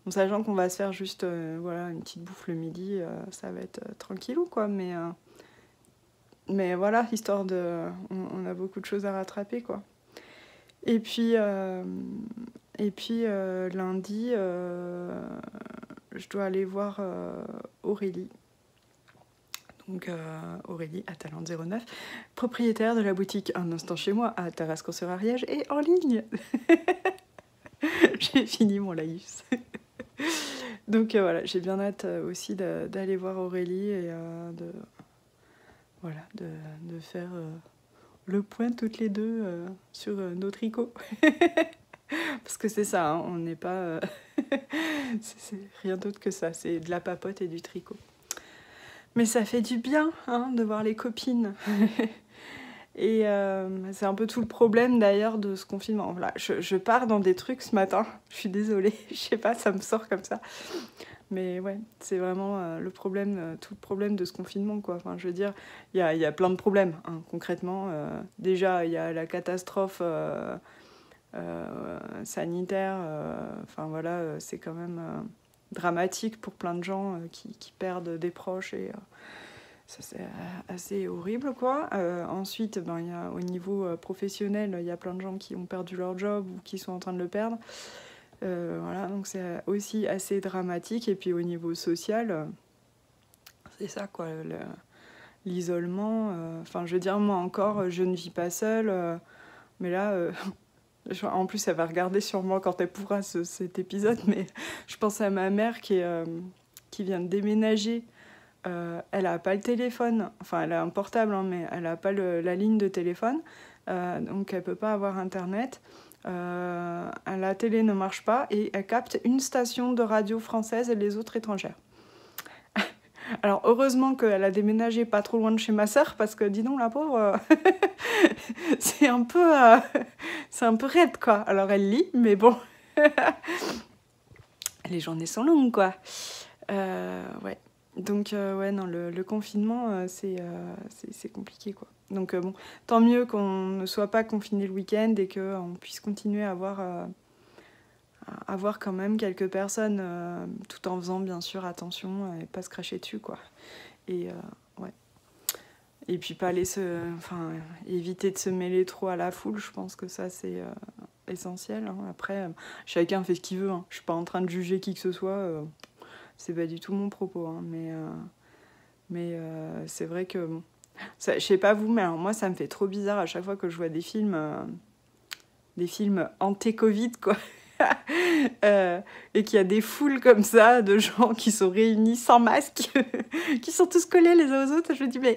En sachant qu'on va se faire juste voilà, une petite bouffe le midi, ça va être tranquillou, quoi. Mais voilà, histoire de... On a beaucoup de choses à rattraper, quoi. Et puis lundi, je dois aller voir Aurélie. Donc Aurélie à Talente 09, propriétaire de la boutique Un Instant Chez Moi à Tarascon-sur-Ariège et en ligne. J'ai fini mon laïus. Donc voilà, j'ai bien hâte aussi d'aller voir Aurélie et de faire le point toutes les deux sur nos tricots. Parce que c'est ça, hein, on n'est pas... c'est rien d'autre que ça, c'est de la papote et du tricot. Mais ça fait du bien, hein, de voir les copines. Et c'est un peu tout le problème d'ailleurs de ce confinement. Voilà, je pars dans des trucs ce matin, je suis désolée, je sais pas, ça me sort comme ça. Mais ouais, c'est vraiment tout le problème de ce confinement, quoi. Enfin, je veux dire, il y a plein de problèmes, hein, concrètement. Déjà, il y a la catastrophe sanitaire. Enfin voilà, c'est quand même dramatique pour plein de gens qui perdent des proches et... ça, c'est assez horrible, quoi. Ensuite, y a, au niveau professionnel, il y a plein de gens qui ont perdu leur job ou qui sont en train de le perdre. Voilà, donc c'est aussi assez dramatique. Et puis au niveau social, c'est ça, quoi, l'isolement. Enfin, je veux dire, moi encore, je ne vis pas seule. Mais là, en plus, elle va regarder sûrement quand elle pourra cet épisode. Mais je pense à ma mère qui vient de déménager. Elle n'a pas le téléphone, enfin elle a un portable, hein, mais elle n'a pas la ligne de téléphone, donc elle ne peut pas avoir internet. La télé ne marche pas et elle capte une station de radio française et les autres étrangères. Alors heureusement qu'elle a déménagé pas trop loin de chez ma sœur, parce que dis donc la pauvre, c'est un peu raide, quoi. Alors elle lit, mais bon, les journées sont longues, quoi. Ouais. Donc ouais, non, le confinement, c'est compliqué, quoi. Donc bon, tant mieux qu'on ne soit pas confiné le week-end et qu'on puisse continuer à avoir quand même quelques personnes, tout en faisant bien sûr attention et pas se cracher dessus, quoi. Et ouais. Et puis pas éviter de se mêler trop à la foule, je pense que ça c'est essentiel, hein. Après, chacun fait ce qu'il veut, hein. Je suis pas en train de juger qui que ce soit. C'est pas du tout mon propos, hein, mais c'est vrai que... Bon, je sais pas vous, mais alors moi, ça me fait trop bizarre à chaque fois que je vois des films anti-Covid, quoi. Et qu'il y a des foules comme ça, de gens qui sont réunis sans masque, qui sont tous collés les uns aux autres. Je me dis, mais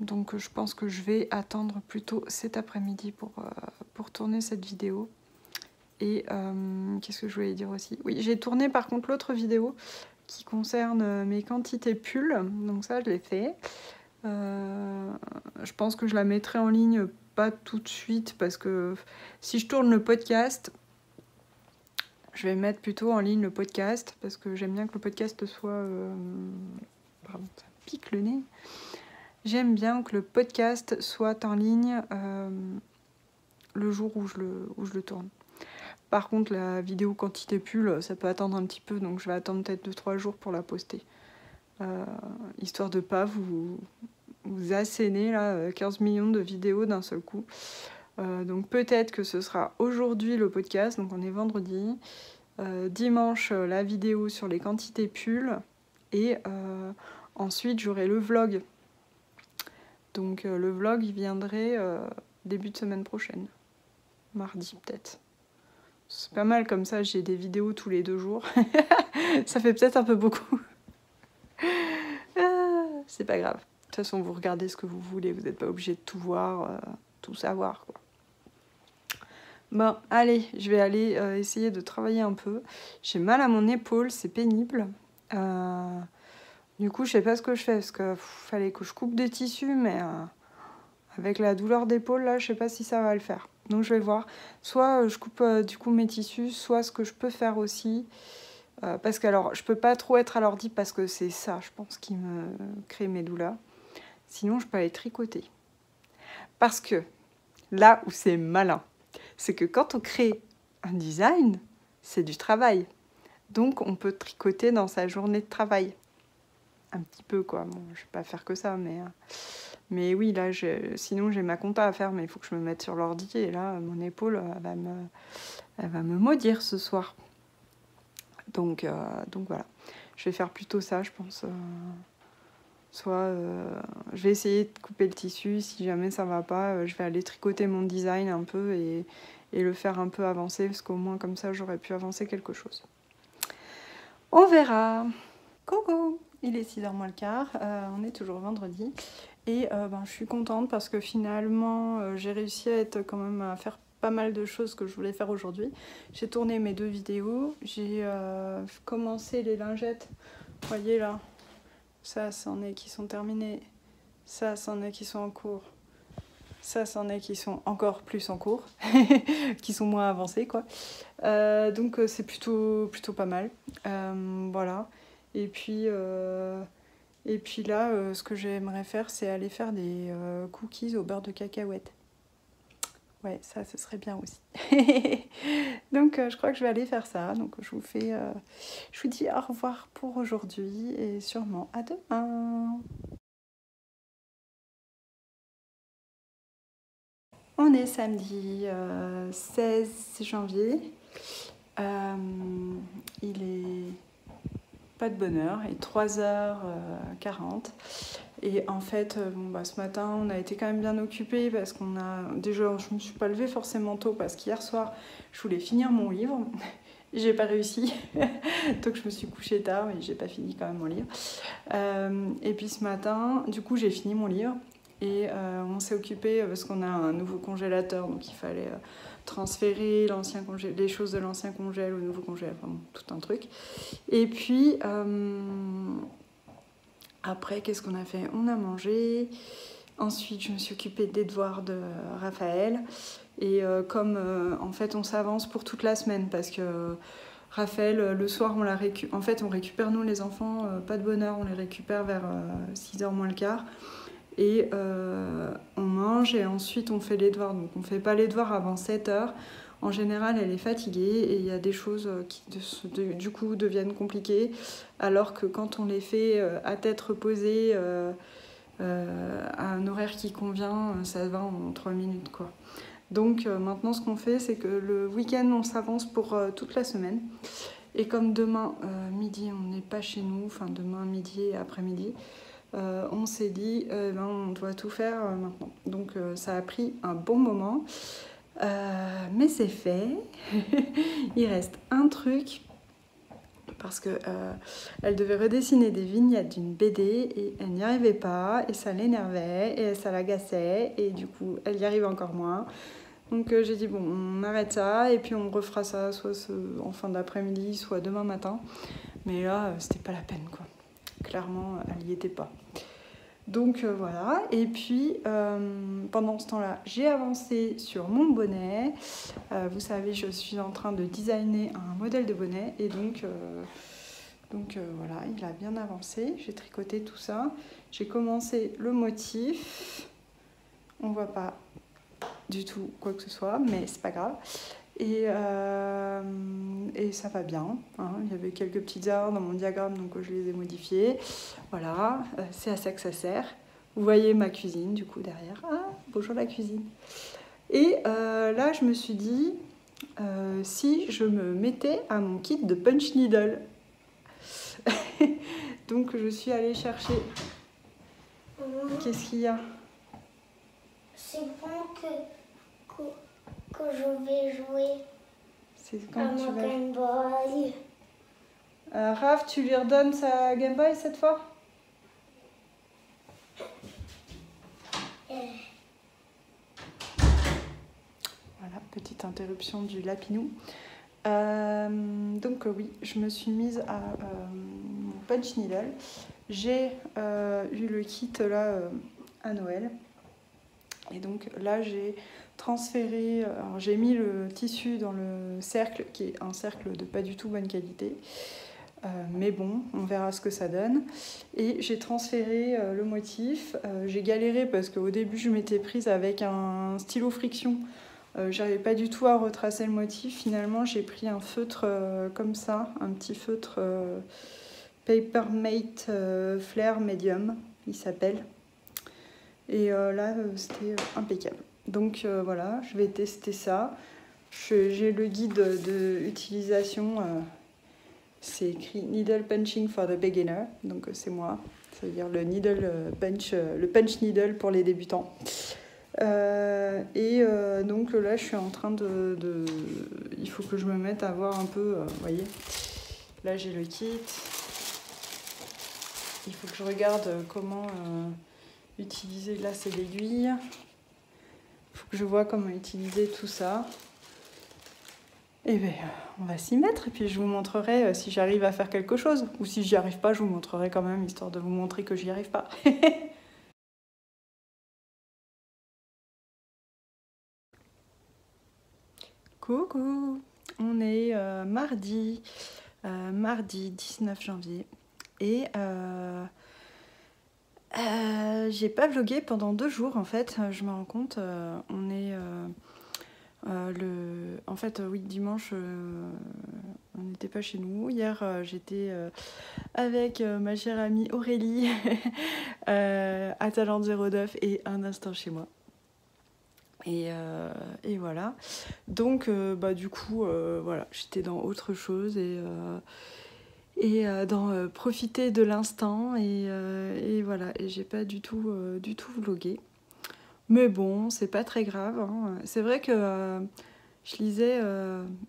Donc je pense que je vais attendre plutôt cet après-midi pour tourner cette vidéo. Et qu'est-ce que je voulais dire aussi? Oui, j'ai tourné par contre l'autre vidéo qui concerne mes quantités pulls. Donc ça, je l'ai fait. Je pense que je la mettrai en ligne pas tout de suite parce que si je tourne le podcast, je vais mettre plutôt en ligne le podcast parce que j'aime bien que le podcast soit... Pardon, ça pique le nez. J'aime bien que le podcast soit en ligne le jour où je le tourne. Par contre, la vidéo quantité pull, ça peut attendre un petit peu, donc je vais attendre peut-être 2-3 jours pour la poster. Histoire de pas vous asséner là, 15 millions de vidéos d'un seul coup. Donc peut-être que ce sera aujourd'hui le podcast, donc on est vendredi. Dimanche, la vidéo sur les quantités pull. Et ensuite, j'aurai le vlog. Donc le vlog, il viendrait début de semaine prochaine. Mardi peut-être. C'est pas mal comme ça, j'ai des vidéos tous les 2 jours. Ça fait peut-être un peu beaucoup. C'est pas grave. De toute façon, vous regardez ce que vous voulez, vous n'êtes pas obligé de tout voir, tout savoir, quoi. Bon, allez, je vais aller essayer de travailler un peu. J'ai mal à mon épaule, c'est pénible. Du coup, je sais pas ce que je fais, parce que fallait que je coupe des tissus, mais avec la douleur d'épaule, là, je sais pas si ça va le faire. Donc je vais voir. Soit je coupe du coup mes tissus, soit ce que je peux faire aussi. Parce que alors, je peux pas trop être à l'ordi parce que c'est ça, je pense, qui me crée mes douleurs. Sinon, je peux aller tricoter. Parce que là où c'est malin, c'est que quand on crée un design, c'est du travail. Donc on peut tricoter dans sa journée de travail. Un petit peu quoi. Bon, je vais pas faire que ça, mais oui, là, sinon j'ai ma compta à faire, mais il faut que je me mette sur l'ordi. Et là, mon épaule, elle va me maudire ce soir. Donc voilà. Je vais faire plutôt ça, je pense. Soit je vais essayer de couper le tissu. Si jamais ça va pas, je vais aller tricoter mon design un peu et le faire un peu avancer. Parce qu'au moins, comme ça, j'aurais pu avancer quelque chose. On verra. Coucou, il est 6h moins le quart. On est toujours vendredi. Et je suis contente parce que finalement, j'ai réussi à être quand même à faire pas mal de choses que je voulais faire aujourd'hui. J'ai tourné mes 2 vidéos. J'ai commencé les lingettes. Vous voyez là, ça, c'en est qui sont terminées. Ça, c'en est qui sont en cours. Ça, c'en est qui sont encore plus en cours. Qui sont moins avancés, quoi. Donc, c'est plutôt pas mal. Voilà. Et puis là, ce que j'aimerais faire, c'est aller faire des cookies au beurre de cacahuète. Ouais, ça, ce serait bien aussi. Donc, je crois que je vais aller faire ça. Donc, je vous dis au revoir pour aujourd'hui et sûrement à demain. On est samedi 16 janvier. Il est pas de bonne heure, il est 3h40. Et en fait, ce matin, on a été quand même bien occupés parce qu'on a... Déjà, je me suis pas levée forcément tôt parce qu'hier soir, je voulais finir mon livre. J'ai pas réussi. Donc je me suis couchée tard, mais j'ai pas fini quand même mon livre. Et puis ce matin, du coup, j'ai fini mon livre. Et on s'est occupé parce qu'on a un nouveau congélateur, donc il fallait transférer les choses de l'ancien congèle au nouveau congèle, enfin, tout un truc. Et puis après, qu'est-ce qu'on a fait? On a mangé. Ensuite, je me suis occupée des devoirs de Raphaël. Et comme en fait on s'avance pour toute la semaine parce que Raphaël, le soir, en fait on récupère nous les enfants, pas de bonne heure, on les récupère vers 6h moins le quart. Et on mange et ensuite on fait les devoirs. Donc on ne fait pas les devoirs avant 7h. En général, elle est fatiguée et il y a des choses qui du coup deviennent compliquées. Alors que quand on les fait à tête reposée, à un horaire qui convient, ça va en 3 minutes, quoi. Donc maintenant ce qu'on fait, c'est que le week-end on s'avance pour toute la semaine. Et comme demain midi on n'est pas chez nous, enfin demain midi et après-midi, on s'est dit on doit tout faire maintenant. Donc ça a pris un bon moment, mais c'est fait. Il reste un truc parce que elle devait redessiner des vignettes d'une BD et elle n'y arrivait pas et ça l'énervait et ça l'agaçait et du coup elle y arrivait encore moins. Donc j'ai dit bon, on arrête ça et puis on refera ça soit en fin d'après-midi, soit demain matin. Mais là, c'était pas la peine quoi. Clairement, elle y était pas. Donc voilà, et puis pendant ce temps-là, j'ai avancé sur mon bonnet. Vous savez, je suis en train de designer un modèle de bonnet et donc voilà, il a bien avancé. J'ai tricoté tout ça. J'ai commencé le motif. On voit pas du tout quoi que ce soit, mais c'est pas grave. Et ça va bien, hein. Il y avait quelques petites erreurs dans mon diagramme, donc je les ai modifiées. Voilà, c'est à ça que ça sert. Vous voyez ma cuisine, du coup, derrière. Ah, bonjour la cuisine. Et là, je me suis dit, si je me mettais à mon kit de punch needle. Donc, je suis allée chercher... Qu'est-ce qu'il y a? C'est bon que je vais jouer C'est à quand tu mon vas... Game Boy. Raph, tu lui redonnes sa Game Boy cette fois? Voilà, petite interruption du lapinou. Donc oui, je me suis mise à mon punch needle. J'ai eu le kit là à Noël. Et donc là, j'ai transféré... Alors j'ai mis le tissu dans le cercle, qui est un cercle de pas du tout bonne qualité. Mais bon, on verra ce que ça donne. Et j'ai transféré le motif. J'ai galéré parce qu'au début, je m'étais prise avec un stylo friction. J'arrivais pas du tout à retracer le motif. Finalement, j'ai pris un feutre comme ça, un petit feutre Papermate Flare Medium, il s'appelle. Et là, c'était impeccable. Donc voilà, je vais tester ça. J'ai le guide d'utilisation. C'est écrit Needle Punching for the Beginner, donc c'est moi. Ça veut dire le needle punch, le punch needle pour les débutants. Donc là, je suis en train de... Il faut que je me mette à voir un peu, vous voyez. Là, j'ai le kit. Il faut que je regarde comment utiliser. Là, c'est l'aiguille. Il faut que je vois comment utiliser tout ça. Et bien, on va s'y mettre et puis je vous montrerai si j'arrive à faire quelque chose. Ou si j'y arrive pas, je vous montrerai quand même, histoire de vous montrer que j'y arrive pas. Coucou! On est mardi 19 janvier. Et j'ai pas vlogué pendant 2 jours en fait. Je me rends compte, on est... En fait, oui, dimanche, on n'était pas chez nous. Hier, j'étais avec ma chère amie Aurélie à Talent 09 et un instant chez moi. Et voilà. Donc, du coup, voilà, j'étais dans autre chose et dans profiter de l'instant. Et voilà, et j'ai pas du tout vlogué. Mais bon, c'est pas très grave, hein. C'est vrai que je lisais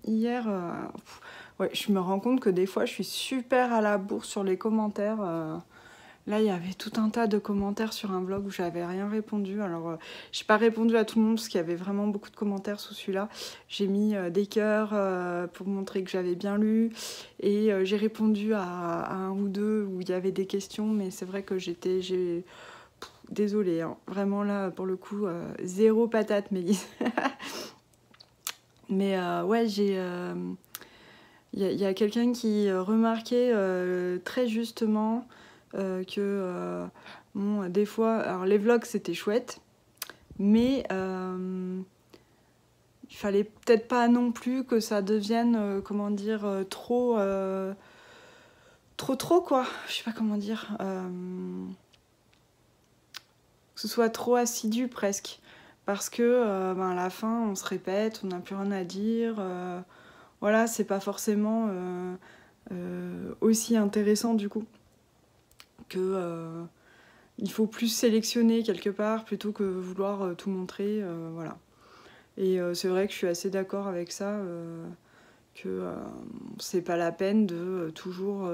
hier... ouais, je me rends compte que des fois, je suis super à la bourre sur les commentaires. Là, il y avait tout un tas de commentaires sur un vlog où j'avais rien répondu. Alors, j'ai pas répondu à tout le monde parce qu'il y avait vraiment beaucoup de commentaires sous celui-là. J'ai mis des cœurs pour montrer que j'avais bien lu. Et j'ai répondu à un ou deux où il y avait des questions. Mais c'est vrai que désolée, hein. Vraiment là, pour le coup, zéro patate, Mélisse. Mais ouais, il y a quelqu'un qui remarquait très justement que bon, des fois, alors les vlogs c'était chouette, mais il fallait peut-être pas non plus que ça devienne, comment dire, trop quoi. Je sais pas comment dire. Que ce soit trop assidu presque. Parce que à la fin, on se répète, on n'a plus rien à dire. Voilà, c'est pas forcément aussi intéressant du coup. Que il faut plus sélectionner quelque part plutôt que vouloir tout montrer. Voilà. Et c'est vrai que je suis assez d'accord avec ça. que c'est pas la peine de toujours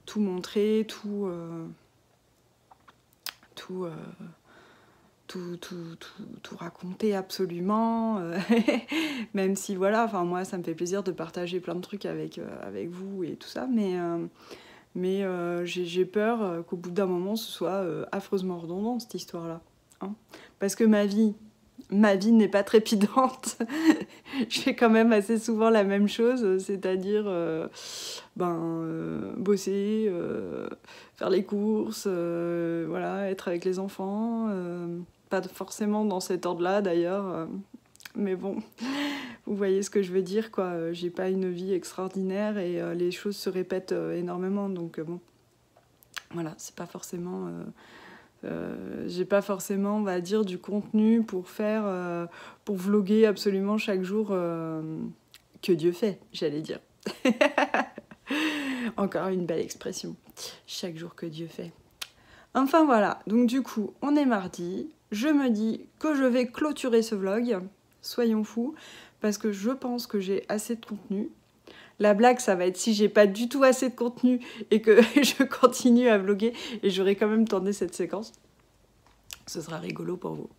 tout montrer, tout raconter absolument, même si voilà, enfin moi ça me fait plaisir de partager plein de trucs avec vous et tout ça, mais j'ai peur qu'au bout d'un moment ce soit affreusement redondant cette histoire-là, hein, parce que ma vie n'est pas trépidante. Je fais quand même assez souvent la même chose, c'est-à-dire bosser, faire les courses, voilà, être avec les enfants, pas forcément dans cet ordre-là d'ailleurs, mais bon, vous voyez ce que je veux dire, quoi. J'ai pas une vie extraordinaire et les choses se répètent énormément, donc bon, voilà, c'est pas forcément... j'ai pas forcément, on va dire, du contenu pour pour vloguer absolument chaque jour que Dieu fait, j'allais dire. Encore une belle expression. Chaque jour que Dieu fait. Enfin voilà, donc du coup, on est mardi. Je me dis que je vais clôturer ce vlog. Soyons fous, parce que je pense que j'ai assez de contenu. La blague, ça va être si j'ai pas du tout assez de contenu et que je continue à vlogger et j'aurai quand même tourné cette séquence. Ce sera rigolo pour vous.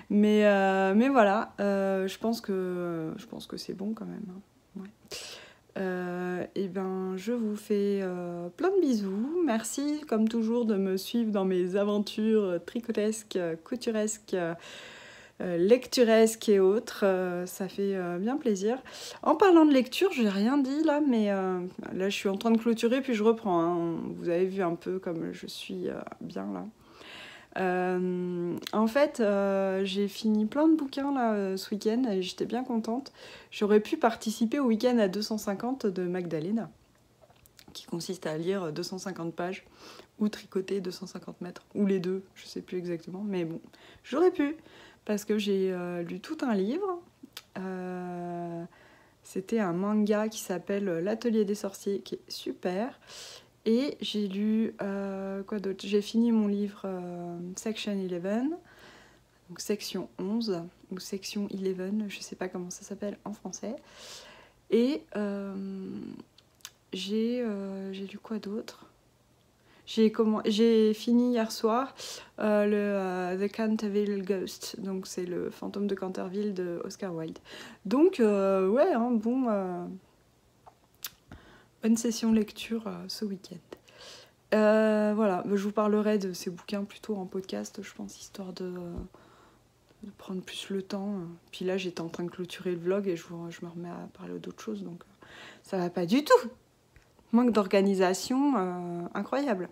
mais voilà, je pense que c'est bon quand même. Hein. Ouais. Et ben, je vous fais plein de bisous. Merci, comme toujours, de me suivre dans mes aventures tricotesques, couturesques, lecturesques et autres. Ça fait bien plaisir. En parlant de lecture, j'ai rien dit là, mais là, je suis en train de clôturer, puis je reprends. Hein. Vous avez vu un peu comme je suis bien là. En fait, j'ai fini plein de bouquins là, ce week-end et j'étais bien contente. J'aurais pu participer au week-end à 250 de Magdalena, qui consiste à lire 250 pages ou tricoter 250 mètres, ou les deux, je sais plus exactement, mais bon, j'aurais pu, parce que j'ai lu tout un livre. C'était un manga qui s'appelle L'Atelier des sorciers, qui est super. Et j'ai lu, quoi d'autre ? J'ai fini mon livre Section 11, donc section 11, ou section 11, je sais pas comment ça s'appelle en français. Et j'ai lu quoi d'autre ? J'ai fini hier soir The Canterville Ghost, donc c'est le fantôme de Canterville de Oscar Wilde. Donc, ouais, hein, bon... bonne session lecture ce week-end. Voilà, je vous parlerai de ces bouquins plutôt en podcast, je pense, histoire de prendre plus le temps. Puis là, j'étais en train de clôturer le vlog et je me remets à parler d'autres choses, donc ça va pas du tout. Manque d'organisation incroyable.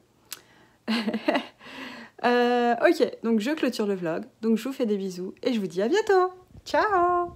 Ok, donc je clôture le vlog, donc je vous fais des bisous et je vous dis à bientôt. Ciao!